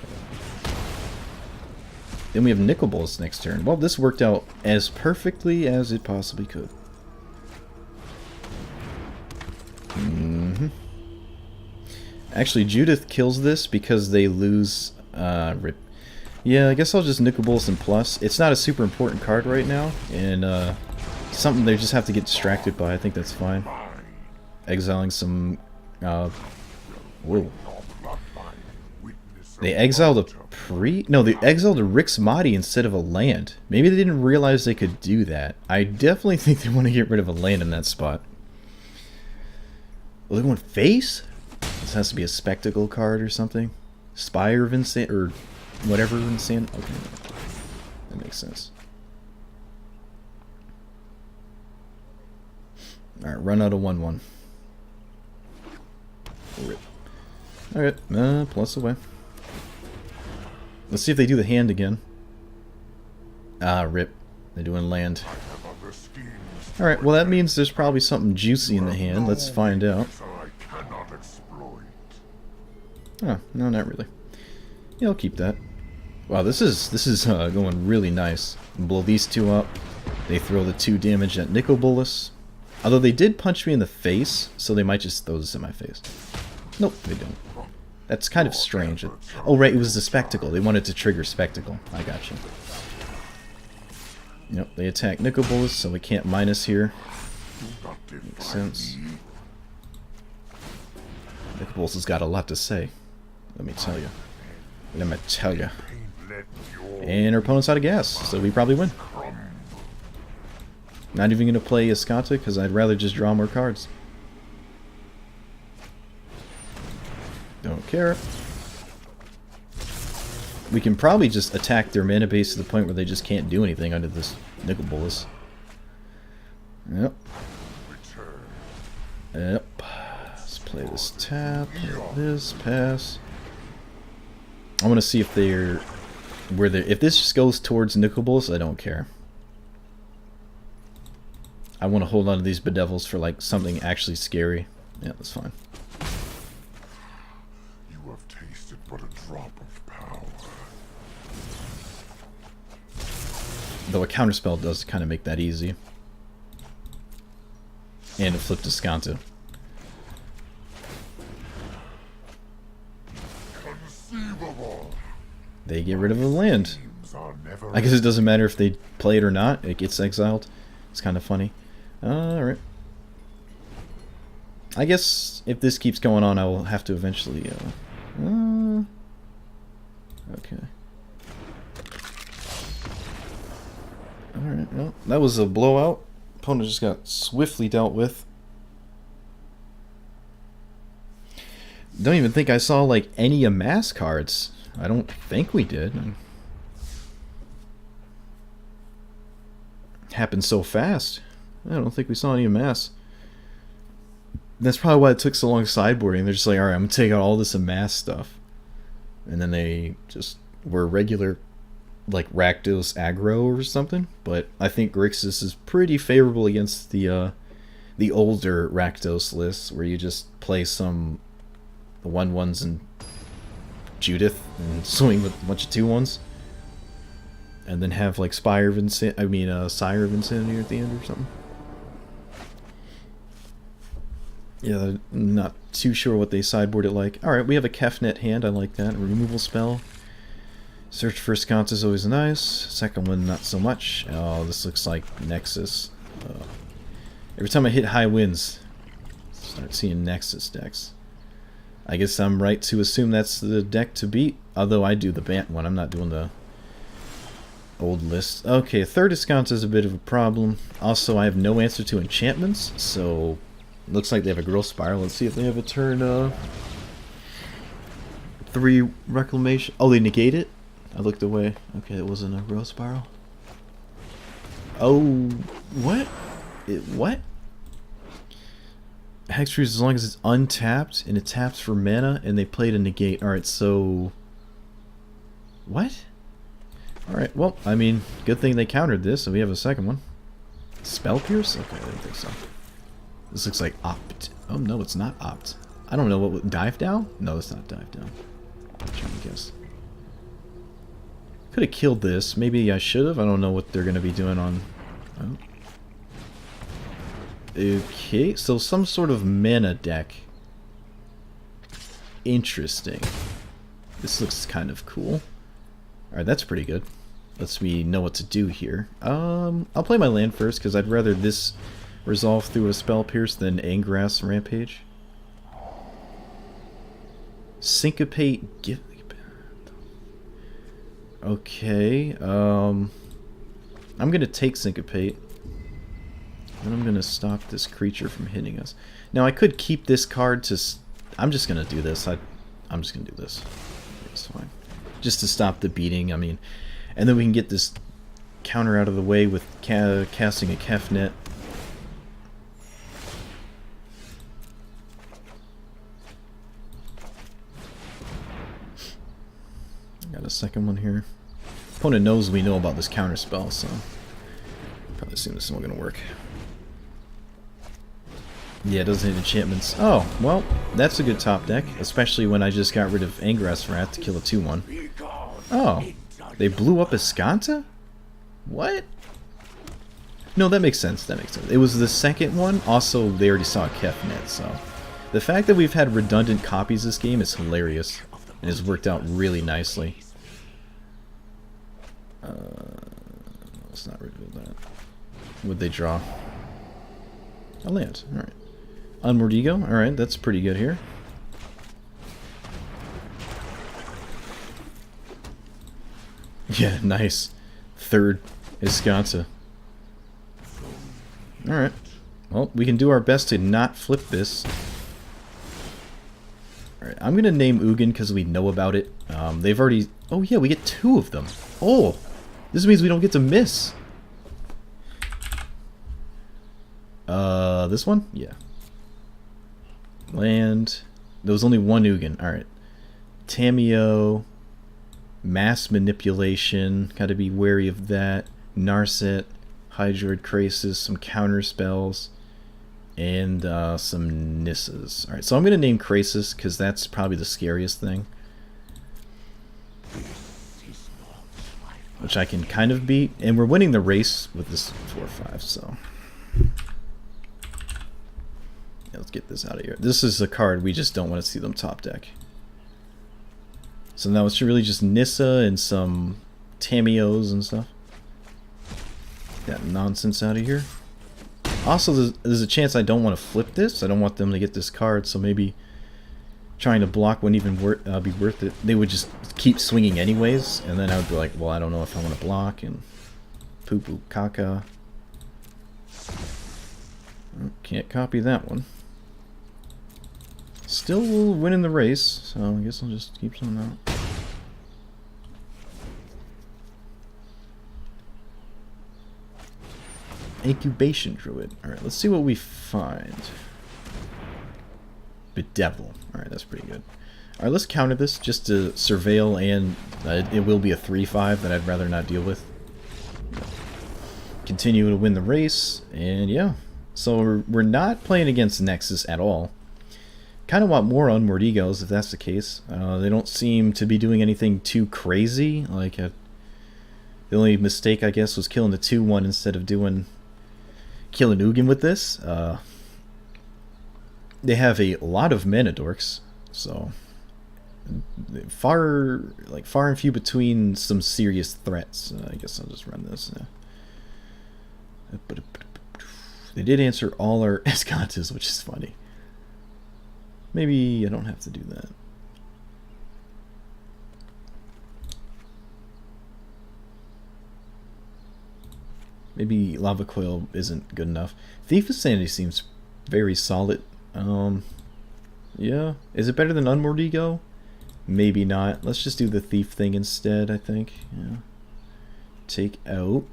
Then we have Nicol Bolas next turn. Well, this worked out as perfectly as it possibly could. Actually, Judith kills this because they lose Rip. Yeah, I guess I'll just Nicol Bolas and plus. It's not a super important card right now, and something they just have to get distracted by. I think that's fine. Exiling some... whoa. They exiled a No, they exiled a Rix Mahdi instead of a land. Maybe they didn't realize they could do that. I definitely think they want to get rid of a land in that spot. Well, they're going face? This has to be a spectacle card or something. Spire of Insane, or whatever Insane. Okay, that makes sense. Alright, run out of 1/1. Alright, plus away. Let's see if they do the hand again. Ah, rip. They're doing land. Alright, well that means there's probably something juicy in the hand. Let's find out. Oh, no, not really. Yeah, I'll keep that. Wow, this is going really nice. Blow these 2 up. They throw the 2 damage at Nicol Bolas. Although they did punch me in the face, so they might just throw this in my face. Nope, they don't. That's kind of strange. Oh, right, it was the Spectacle. They wanted to trigger Spectacle. I got you. Yep, they attack Nicol Bolas, so we can't minus here. Makes sense. Nicol Bolas has got a lot to say. Let me tell you. Let me tell you. And our opponent's out of gas, so we probably win. Not even going to play Escata, because I'd rather just draw more cards. Don't care. We can probably just attack their mana base to the point where they just can't do anything under this Nicol Bolas. Yep. Yep. Let's play this tap, play this, pass. I want to see if they're... if this just goes towards Nicol Bolas, I don't care. I want to hold on to these bedevils for like something actually scary. Yeah, that's fine. You have tasted but a drop of power. Though a counterspell does kind of make that easy. And a flip to Escata. Conceivable. They get rid of the land. Battles are never I guess it doesn't matter if they play it or not. It gets exiled. It's kind of funny. Alright. I guess if this keeps going on, I will have to eventually... okay. Alright, well, that was a blowout. Opponent just got swiftly dealt with. Don't even think I saw, like, any amass cards. I don't think we did. It happened so fast. I don't think we saw any amass. That's probably why it took so long sideboarding. They're just like, alright, I'm going to take out all this amass stuff. And then they just were regular, like, Rakdos aggro or something. But I think Greexis is pretty favorable against the older Rakdos lists, where you just play some 1/1s and Judith and swing with a bunch of 2/1s. And then have, like, Sire of Insanity at the end or something. Yeah, I'm not too sure what they sideboard it like. Alright, we have a Kefnet hand. I like that. A removal spell. Search for sconce is always nice. Second one, not so much. Oh, this looks like Nexus. Every time I hit high winds, start seeing Nexus decks. I guess I'm right to assume that's the deck to beat. Although I do the Bant one. I'm not doing the old list. Okay, third Escance is a bit of a problem. Also, I have no answer to enchantments, so... Looks like they have a Growth Spiral. Let's see if they have a turn 3 Reclamation. Oh, they negate it? I looked away. Okay, it wasn't a Growth Spiral. Oh, what? What? Hexproof as long as it's untapped and it taps for mana and they played a negate. Alright, so... What? Alright, well, I mean, good thing they countered this, so we have a second one. Spell Pierce? Okay, I didn't think so. This looks like Opt. Oh, no, it's not Opt. I don't know what... Dive Down? No, it's not Dive Down. I'm trying to guess. Could have killed this. Maybe I should have. I don't know what they're going to be doing on... Oh. Okay, so some sort of mana deck. Interesting. This looks kind of cool. Alright, that's pretty good. Lets me know what to do here. I'll play my land first, because I'd rather this... resolve through a Spell Pierce than Angrass Rampage. Syncopate. Okay. I'm gonna take Syncopate. And I'm gonna stop this creature from hitting us. Now I could keep this card to. I'm just gonna do this. I'm just gonna do this. It's fine. Just to stop the beating. I mean, and then we can get this counter out of the way with casting a Kefnet. Got a second one here. Opponent knows we know about this counter spell, so probably assume this is not going to work. Yeah, it doesn't hit enchantments. Oh, well, that's a good top deck, especially when I just got rid of Angrass Rat to kill a 2/1. Oh, they blew up Escanta? What? No, that makes sense. That makes sense. It was the second one. Also, they already saw a Kefnet, so the fact that we've had redundant copies this game is hilarious. And it's worked out really nicely. Let's not reveal that. What'd they draw? A land. Alright. Unward Ego. Alright, that's pretty good here. Yeah, nice. Third Escanta. Alright. Well, we can do our best to not flip this. Alright, I'm going to name Ugin because we know about it. They've already... Oh yeah, we get 2 of them. Oh! This means we don't get to miss. This one? Yeah. Land. There was only one Ugin. Alright. Tameo. Mass Manipulation. Gotta be wary of that. Narset. Hydroid Krasis. Some counter spells. And some Nissas. Alright, so I'm going to name Krasis because that's probably the scariest thing. Which I can kind of beat. And we're winning the race with this 4-5, so... Yeah, let's get this out of here. This is a card we just don't want to see them top deck. So now it's really just Nissa and some Tamios and stuff. That nonsense out of here. Also, there's a chance I don't want to flip this. I don't want them to get this card, so maybe trying to block wouldn't even be worth it. They would just keep swinging anyways, and then I would be like, well, I don't know if I want to block, and poo-poo caca. Can't copy that one. Still winning the race, so I guess I'll just keep some out. Incubation Druid. Alright, let's see what we find. Bedevil. Alright, that's pretty good. Alright, let's counter this just to surveil, and it will be a 3-5 that I'd rather not deal with. Continue to win the race, and yeah. So we're not playing against Nexus at all. Kind of want more Unmoored Egos if that's the case. They don't seem to be doing anything too crazy. Like the only mistake I guess was killing the 2-1 instead of doing killing Ugin with this. They have a lot of mana dorks, so far and few between some serious threats. I guess I'll just run this. They did answer all our Escantas, which is funny. Maybe I don't have to do that. Maybe Lava Coil isn't good enough. Thief of Sanity seems very solid. Yeah. Is it better than Unmoored Ego? Maybe not. Let's just do the Thief thing instead, I think. Yeah. Take out...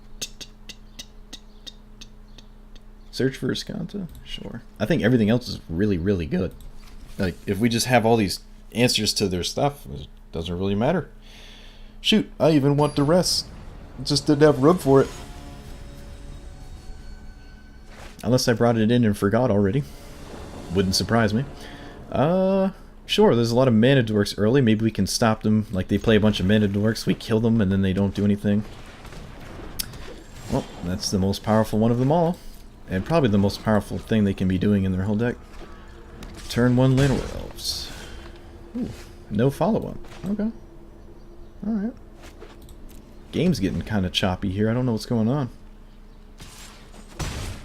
Search for Escanta? Sure. I think everything else is really, really good. Like, if we just have all these answers to their stuff, it doesn't really matter. Shoot, I even want the rest. Just didn't have room for it. Unless I brought it in and forgot already. Wouldn't surprise me. Sure, there's a lot of mana dorks early. Maybe we can stop them. Like, they play a bunch of mana dorks, we kill them, and then they don't do anything. Well, that's the most powerful one of them all. And probably the most powerful thing they can be doing in their whole deck. Turn 1 Llanowar Elves. Ooh, no follow-up. Okay. Alright. Game's getting kind of choppy here. I don't know what's going on.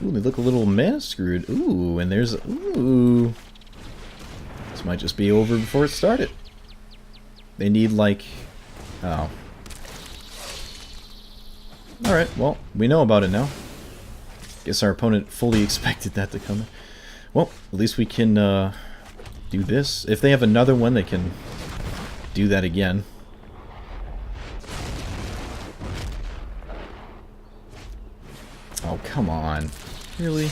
Ooh, they look a little mana screwed. Ooh, and there's... Ooh. This might just be over before it started. They need, like... Oh. Alright, well, we know about it now. Guess our opponent fully expected that to come in. Well, at least we can do this. If they have another one, they can do that again. Oh, come on. Really?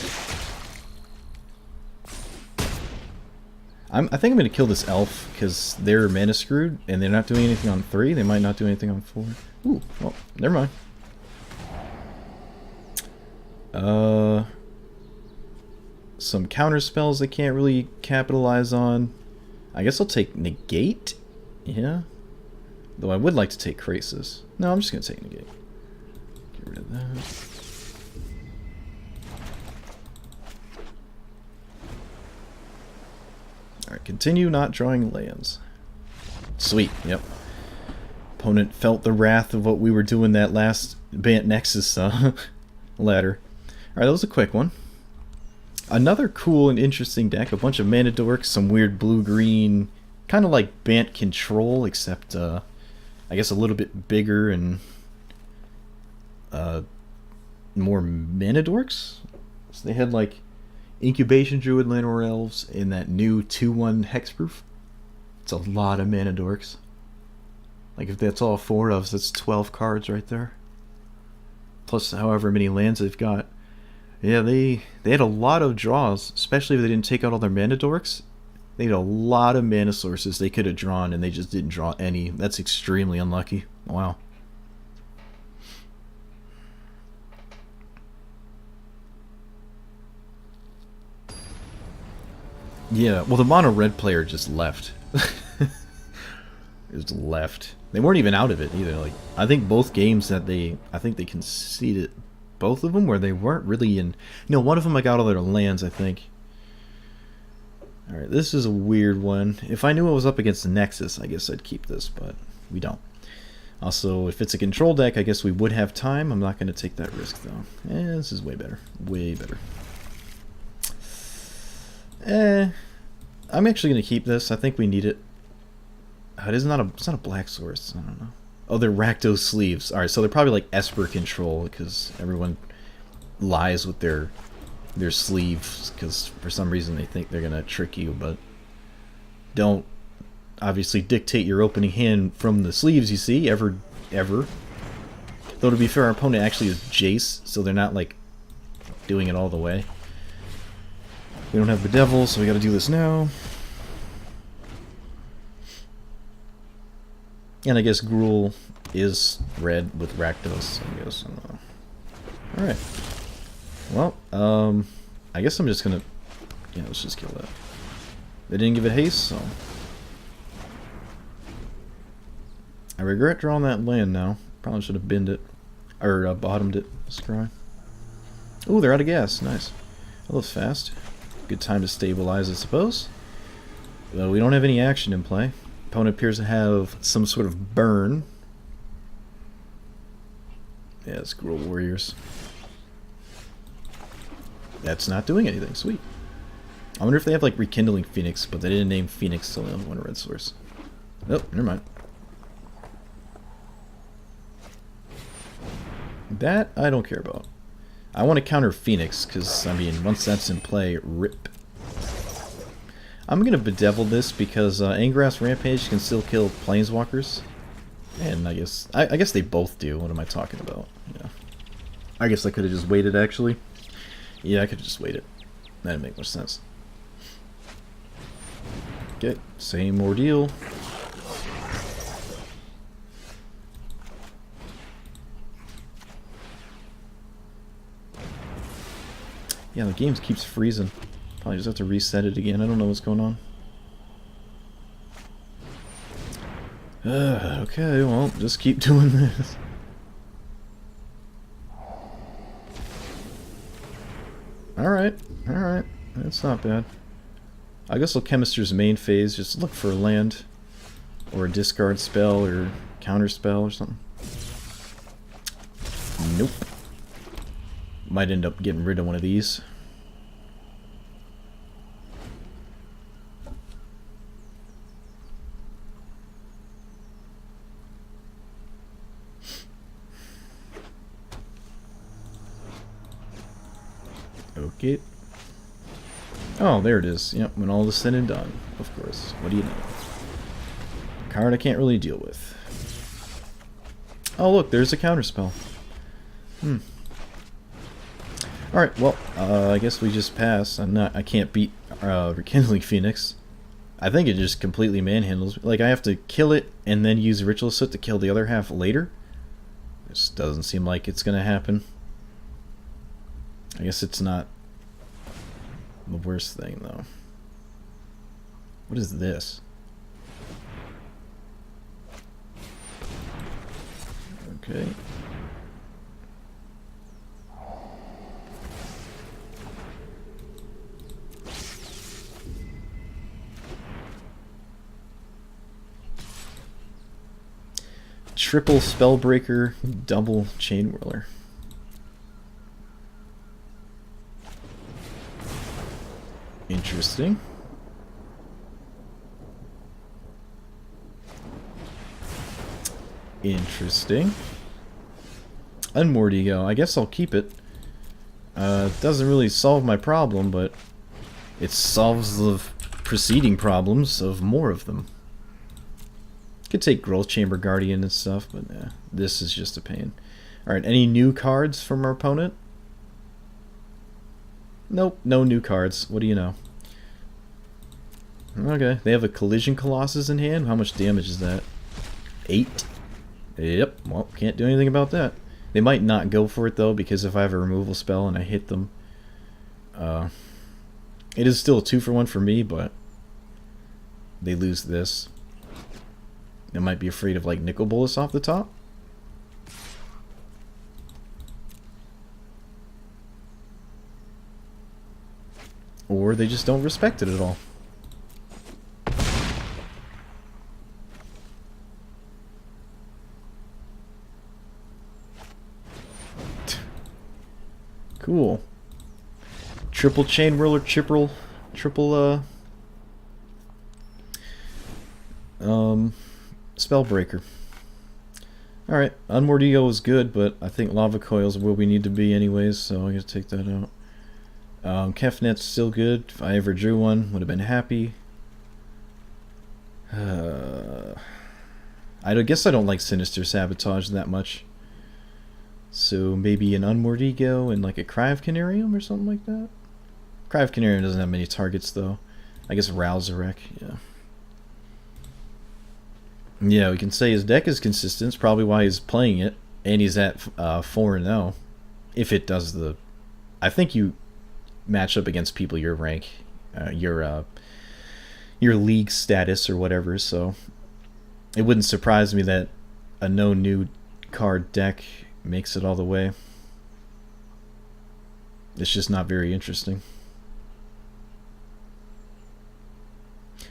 I think I'm going to kill this elf, because they're mana screwed, and they're not doing anything on 3. They might not do anything on 4. Ooh, well, never mind. Some counter spells they can't really capitalize on. I guess I'll take Negate. Yeah. Though I would like to take Greexis. No, I'm just going to take Negate. Get rid of that. Alright, continue not drawing lands. Sweet, yep. Opponent felt the wrath of what we were doing that last Bant Nexus ladder. Alright, that was a quick one. Another cool and interesting deck. A bunch of mana dorks, some weird blue-green, kind of like Bant Control, except I guess a little bit bigger and more mana dorks. So they had like Incubation Druid, Llanowar Elves, and that new 2-1 Hexproof. It's a lot of mana dorks. Like if that's all 4 of us, that's 12 cards right there. Plus however many lands they've got. Yeah, they had a lot of draws, especially if they didn't take out all their mana dorks. They had a lot of mana sources they could have drawn, and they just didn't draw any. That's extremely unlucky. Wow. Yeah, well the mono red player just left. Just left. They weren't even out of it either. Like I think both games that I think they conceded both of them where they weren't really in. No, one of them I got all their lands, I think. All right, this is a weird one. If I knew I was up against the Nexus, I guess I'd keep this, but we don't. Also, if it's a control deck, I guess we would have time. I'm not going to take that risk, though. This is way better. Way better. I'm actually going to keep this. I think we need it. It's not a black source. I don't know. Oh, they're Rakdos sleeves. Alright, so they're probably like Esper control, because everyone lies with their sleeves, because for some reason they think they're going to trick you, but don't obviously dictate your opening hand from the sleeves, you see, ever. Though to be fair, our opponent actually is Jace, so they're not like doing it all the way. We don't have the devil, so we gotta do this now. And I guess Gruul is red with Rakdos, I guess. Alright. Well, I guess I'm just gonna... Yeah, let's just kill that. They didn't give it haste, so... I regret drawing that land now. Probably should have binned it. Or bottomed it. Scry. Ooh, they're out of gas. Nice. That looks fast. Good time to stabilize, I suppose. Though we don't have any action in play. Opponent appears to have some sort of burn. Yeah, it's Gruul Warriors. That's not doing anything. Sweet. I wonder if they have like Rekindling Phoenix, but they didn't name Phoenix, so they only want a red source. Oh, never mind. That I don't care about. I want to counter Phoenix, because, I mean, once that's in play, rip. I'm going to bedevil this because Angrath's Rampage can still kill Planeswalkers. And I guess they both do. What am I talking about? Yeah. I guess I could have just waited, actually. Yeah, I could have just waited. That'd make more sense. Okay, same ordeal. Yeah, the game keeps freezing. Probably just have to reset it again. I don't know what's going on. Okay, well, just keep doing this. Alright, alright. That's not bad. I guess Alchemister's main phase, just look for a land. Or a discard spell, or counter spell, or something. Nope. Might end up getting rid of one of these. Okay. Oh, there it is. Yep, when all is said and done. Of course. What do you know? Card I can't really deal with. Oh, look, there's a counterspell. Alright, well, I guess we just pass. I can't beat Rekindling Phoenix. I think it just completely manhandles. Like, I have to kill it and then use Ritual Soot to kill the other half later. This doesn't seem like it's gonna happen. I guess it's not the worst thing, though. What is this? Okay. Triple Spellbreaker, double Chain Whirler. Interesting. Interesting. Unmordigo. I guess I'll keep it. It doesn't really solve my problem, but it solves the preceding problems of more of them. Could take Growth Chamber Guardian and stuff, but this is just a pain. Alright, any new cards from our opponent? Nope, no new cards. What do you know? Okay, they have a Collision Colossus in hand. How much damage is that? 8? Yep, well, can't do anything about that. They might not go for it, though, because if I have a removal spell and I hit them... it is still a 2-for-1 for me, but... they lose this. They might be afraid of, like, Nicol Bolas off the top. Or they just don't respect it at all. Triple chain whirler, triple spellbreaker. Alright, Unmoored Ego is good, but I think Lava Coils are where we need to be anyways, so I'm going to take that out. Kefnet's still good. If I ever drew one, would have been happy. I guess I don't like Sinister Sabotage that much. So maybe an Unmoored Ego and like a Cry of Canarium or something like that. Cry of Canarium doesn't have many targets though. I guess Rousarek, yeah. Yeah, we can say his deck is consistent. It's probably why he's playing it. And he's at 4-0. If it does the... I think you match up against people your rank. Your league status or whatever, so... It wouldn't surprise me that a no new card deck makes it all the way. It's just not very interesting.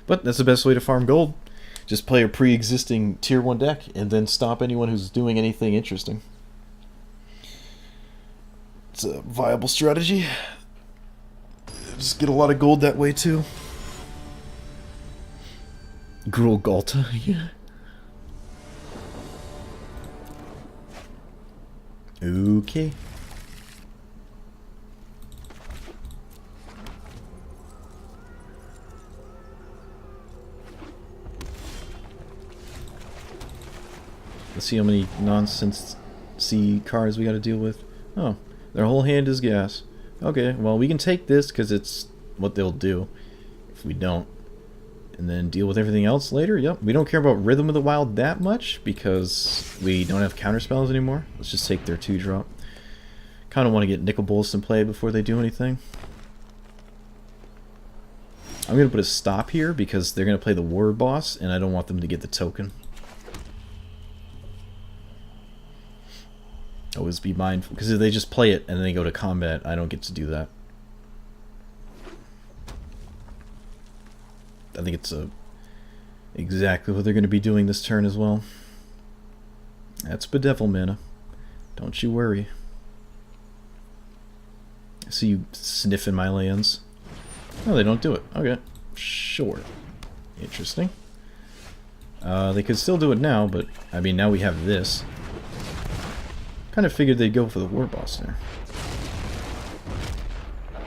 But that's the best way to farm gold. Just play a pre-existing tier 1 deck and then stop anyone who's doing anything interesting. It's a viable strategy. Just get a lot of gold that way too. Gruul Galta, yeah. Okay. Let's see how many nonsense C cards we got to deal with. Oh, their whole hand is gas. Okay, well we can take this because it's what they'll do if we don't. And then deal with everything else later. Yep, we don't care about Rhythm of the Wild that much because we don't have counter spells anymore. Let's just take their 2-drop. Kind of want to get Nicol Bolas in play before they do anything. I'm going to put a stop here because they're going to play the War Boss and I don't want them to get the token. Always be mindful, because if they just play it and then they go to combat, I don't get to do that. I think it's exactly what they're going to be doing this turn as well. That's Bedevil mana. Don't you worry. I see you sniffing my lands. No, they don't do it. Okay. Sure. Interesting. They could still do it now, but, I mean, now we have this. Kind of figured they'd go for the War Boss there. I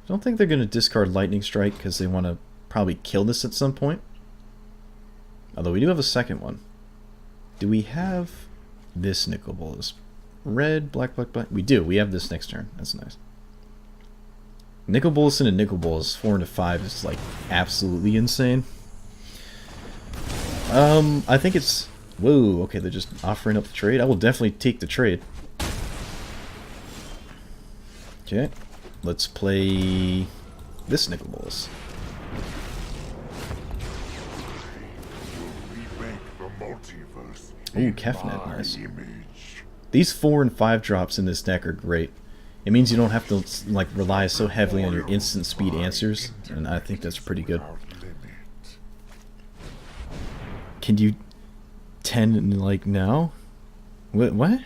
don't think they're going to discard Lightning Strike because they want to probably kill this at some point. Although we do have a second one. Do we have this Nicol Bolas? Red, black, black, black. We do. We have this next turn. That's nice. Nicol Bolas and a Nicol Bolas 4-5 is like absolutely insane. I think it's... Whoa, okay, they're just offering up the trade. I will definitely take the trade. Okay, let's play this Nicol Bolas. Ooh, Kefnet, nice. These 4 and 5 drops in this deck are great. It means you don't have to like rely so heavily on your instant speed answers, and I think that's pretty good. Can you 10 like now? What?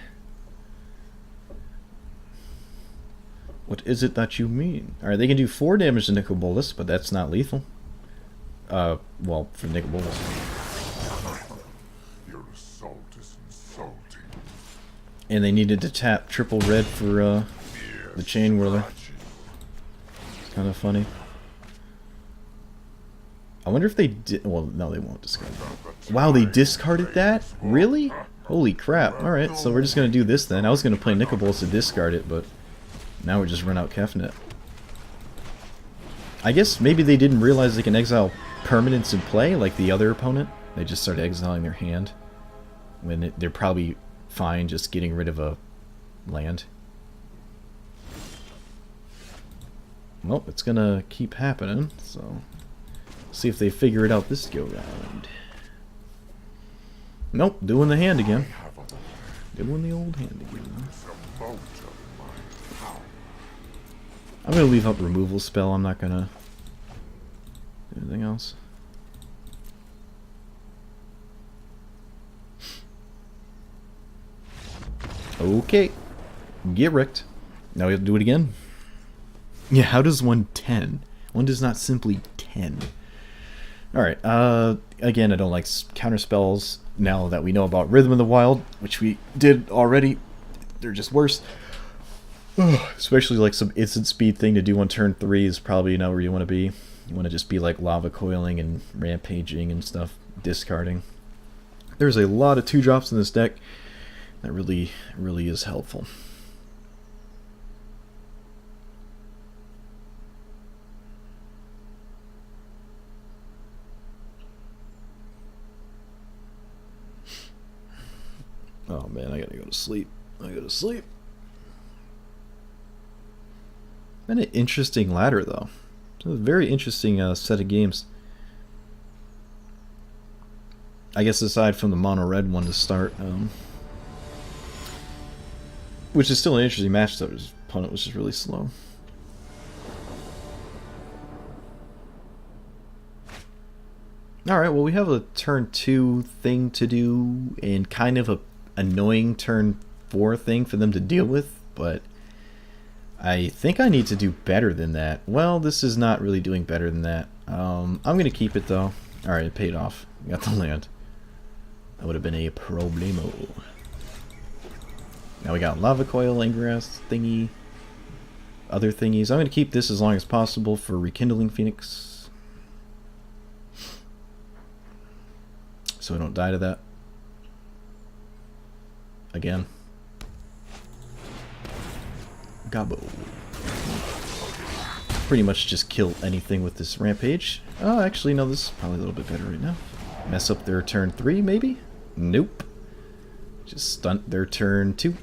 What is it that you mean? Alright, they can do 4 damage to Nicol Bolas, but that's not lethal. Well, for Nicol Bolas. Your assault is insulting. And they needed to tap triple red for the Chain Whirler. It's kind of funny. I wonder if they did... Well, no, they won't discard that. Wow, they discarded that? Really? Holy crap. Alright, so we're just going to do this then. I was going to play Nicol Bolas to discard it, but now we're just run out Kefnet. I guess maybe they didn't realize they can exile permanents in play like the other opponent. They just started exiling their hand. When they're probably fine just getting rid of a land. Well, it's going to keep happening, so... See if they figure it out this go round. Nope, doing the hand again. Doing the old hand again. I'm gonna leave up removal spell. I'm not gonna do anything else. Okay, get wrecked. Now we have to do it again. Yeah, how does one 10? One does not simply 10. Alright, again, I don't like counter spells. Now that we know about Rhythm of the Wild, which we did already, they're just worse. Especially like some instant speed thing to do on turn 3 is probably not where you want to be. You want to just be like lava coiling and rampaging and stuff, discarding. There's a lot of 2-drops in this deck that really is helpful. Oh man, I gotta go to sleep. Been an interesting ladder though. It's a very interesting set of games. I guess aside from the mono red one to start, which is still an interesting match though. His opponent was just really slow. Alright, well we have a turn 2 thing to do and kind of a annoying turn 4 thing for them to deal with, but I think I need to do better than that. Well, this is not really doing better than that. I'm going to keep it though. Alright, it paid off. We got the land. That would have been a problemo. Now we got lava coil, ingress, thingy, other thingies. I'm going to keep this as long as possible for rekindling Phoenix, so I don't die to that again. Gobbo. Pretty much just kill anything with this rampage. Oh, actually, no, this is probably a little bit better right now. Mess up their turn 3, maybe? Nope. Just stunt their turn 2.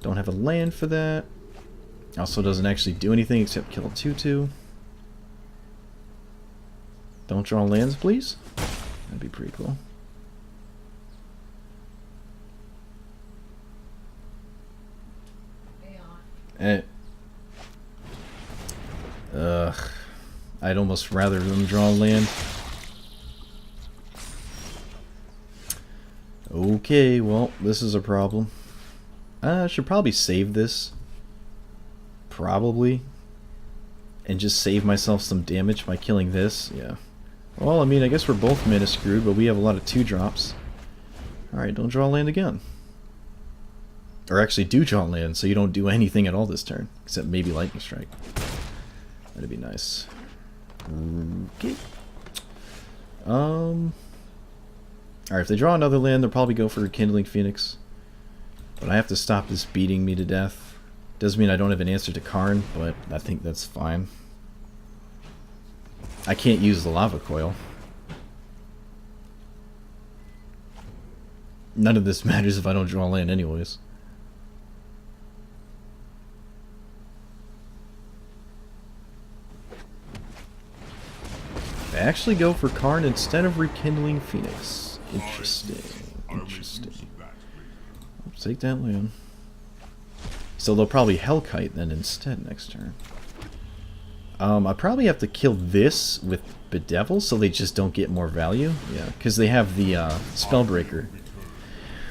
Don't have a land for that. Also doesn't actually do anything except kill a 2/2. Don't draw lands, please. That'd be pretty cool. I'd almost rather them draw land. Okay, well, this is a problem. I should probably save this. Probably. And just save myself some damage by killing this. Yeah. Well, I mean, I guess we're both mana screwed, but we have a lot of 2-drops. Alright, don't draw land again. Or actually do draw land, so you don't do anything at all this turn. Except maybe Lightning Strike. That'd be nice. Okay. Alright, if they draw another land, they'll probably go for Rekindling Phoenix. But I have to stop this beating me to death. Doesn't mean I don't have an answer to Karn, but I think that's fine. I can't use the Lava Coil. None of this matters if I don't draw land anyways. I actually go for Karn instead of Rekindling Phoenix. Interesting. Interesting. I'll take that land. So they'll probably Hellkite then instead next turn. I probably have to kill this with Bedevil so they just don't get more value. Yeah, because they have the Spellbreaker,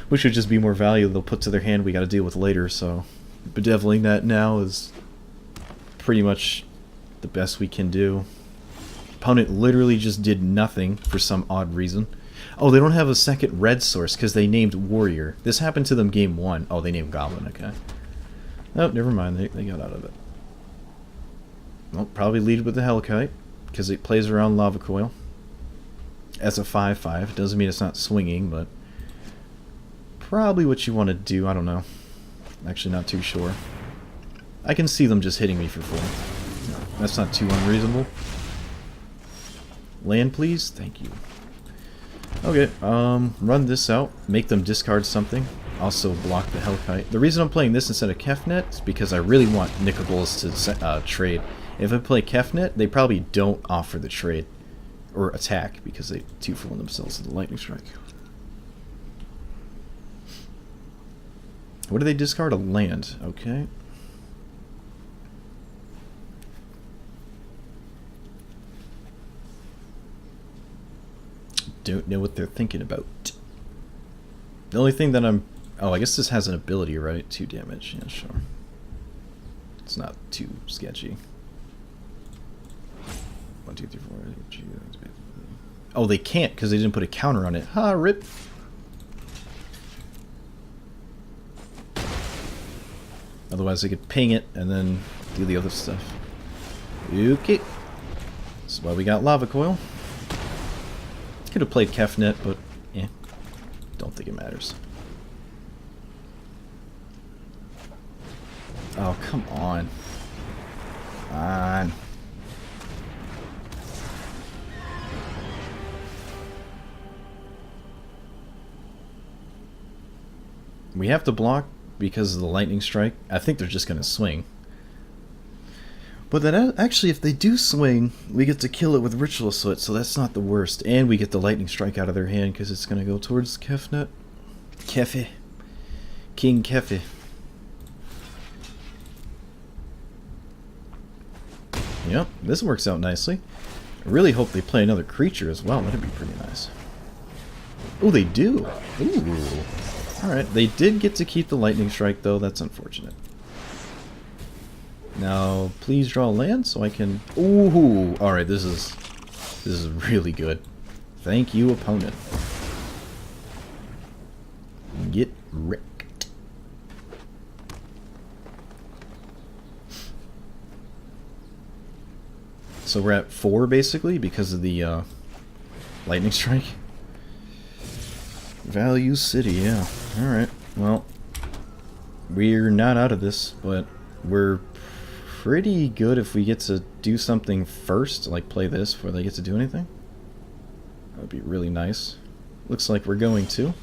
which would just be more value they'll put to their hand we got to deal with later. So bedeviling that now is pretty much the best we can do. Opponent literally just did nothing for some odd reason. Oh, they don't have a second red source because they named Warrior. This happened to them game 1. Oh, they named Goblin, okay. Oh, never mind, they got out of it. Well, probably lead with the Hellkite because it plays around Lava Coil. As a 5/5, doesn't mean it's not swinging, but probably what you want to do, I don't know. Actually not too sure. I can see them just hitting me for 4. No, that's not too unreasonable. Land, please? Thank you. Okay, run this out. Make them discard something. Also block the Hellkite. The reason I'm playing this instead of Kefnet is because I really want Nickables to trade. If I play Kefnet, they probably don't offer the trade. Or attack, because they 2-for-1 themselves with the Lightning Strike. What do they discard? A land. Okay. Don't know what they're thinking about. The only thing that I'm... Oh, I guess this has an ability, right? 2 damage. Yeah, sure. It's not too sketchy. 1, 2, 3, 4. Oh, they can't because they didn't put a counter on it. Ha, rip. Otherwise, they could ping it and then do the other stuff. Okay. That's why we got Lava Coil. Could have played Kefnet, but yeah, don't think it matters. Oh, come on. Come on. We have to block because of the lightning strike. I think they're just going to swing. But then actually, if they do swing, we get to kill it with Ritual Soot, so that's not the worst. And we get the lightning strike out of their hand because it's going to go towards Kefnet. Kefe. King Kefe. Yep, this works out nicely. I really hope they play another creature as well. That'd be pretty nice. Oh, they do. Ooh. Alright, they did get to keep the lightning strike though. That's unfortunate. Now, please draw land so I can... Ooh! Alright, this is really good. Thank you, opponent. Get wrecked. So we're at 4 basically because of the lightning strike. Value City, yeah. Alright, well, we're not out of this, but we're pretty good if we get to do something first, like play this before they get to do anything. That would be really nice. Looks like we're going to.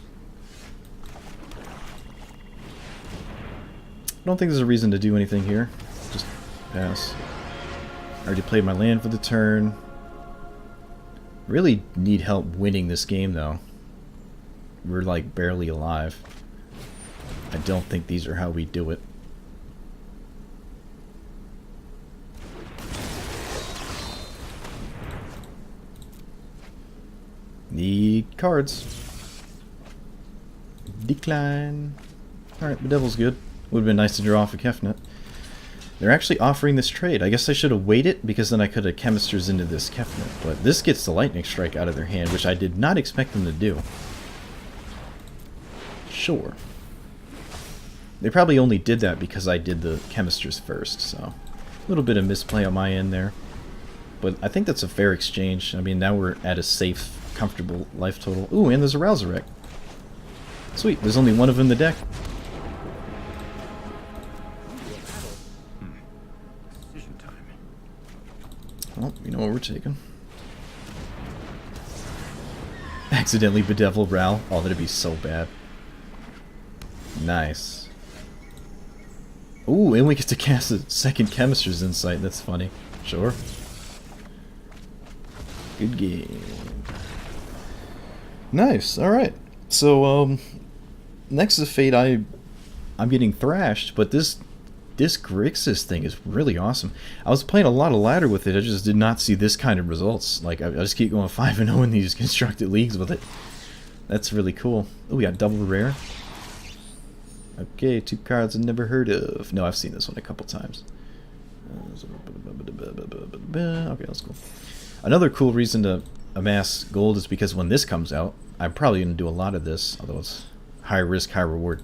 I don't think there's a reason to do anything here. Just pass. I already played my land for the turn. Really need help winning this game, though. We're like barely alive. I don't think these are how we do it. Need cards. Decline. Alright, the devil's good. Would have been nice to draw off a Kefnet. They're actually offering this trade. I guess I should have waited because then I could have chemisters into this Kefnet. But this gets the lightning strike out of their hand, which I did not expect them to do. Sure. They probably only did that because I did the chemisters first, so a little bit of misplay on my end there. But I think that's a fair exchange. I mean, now we're at a safe, comfortable life total. Ooh, and there's a Rouserect. Sweet, there's only one of them in the deck. Well, you know what we're taking. Accidentally bedevil Ral. Oh, that'd be so bad. Nice. Ooh, and we get to cast a second Chemister's Insight. That's funny. Sure. Good game. Nice. Alright. So, next to Fate, I'm getting thrashed, but this Greexis thing is really awesome. I was playing a lot of ladder with it. I just did not see this kind of results. Like, I just keep going 5-0 in these constructed leagues with it. That's really cool. Oh, we got double rare. Okay, 2 cards I've never heard of. No, I've seen this one a couple times. Okay, that's cool. Another cool reason to amass gold is because when this comes out, I'm probably going to do a lot of this, although it's high risk, high reward.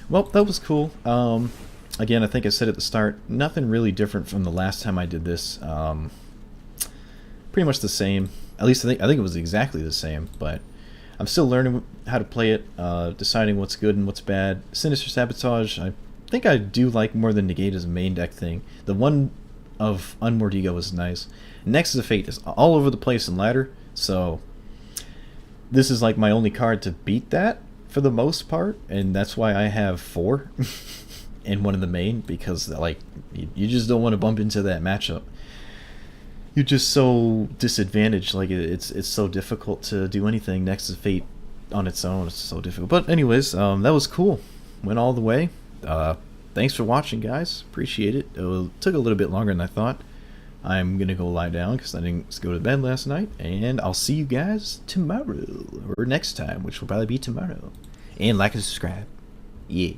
Well, that was cool. Again, I think I said at the start, nothing really different from the last time I did this. Pretty much the same. At least I think it was exactly the same, but I'm still learning how to play it, deciding what's good and what's bad. Sinister Sabotage, I think I do like more than Negate as a main deck thing. The one of Unmoored Ego is nice. Nexus of Fate is all over the place in ladder, so this is like my only card to beat that for the most part, and that's why I have 4 in one of the main, because like you just don't want to bump into that matchup. You're just so disadvantaged. Like it's so difficult to do anything next to Fate on its own. It's so difficult. But anyways, that was cool. Went all the way. Thanks for watching, guys. Appreciate it. It took a little bit longer than I thought. I'm gonna go lie down because I didn't go to bed last night, and I'll see you guys tomorrow or next time, which will probably be tomorrow. And like and subscribe. Yeah.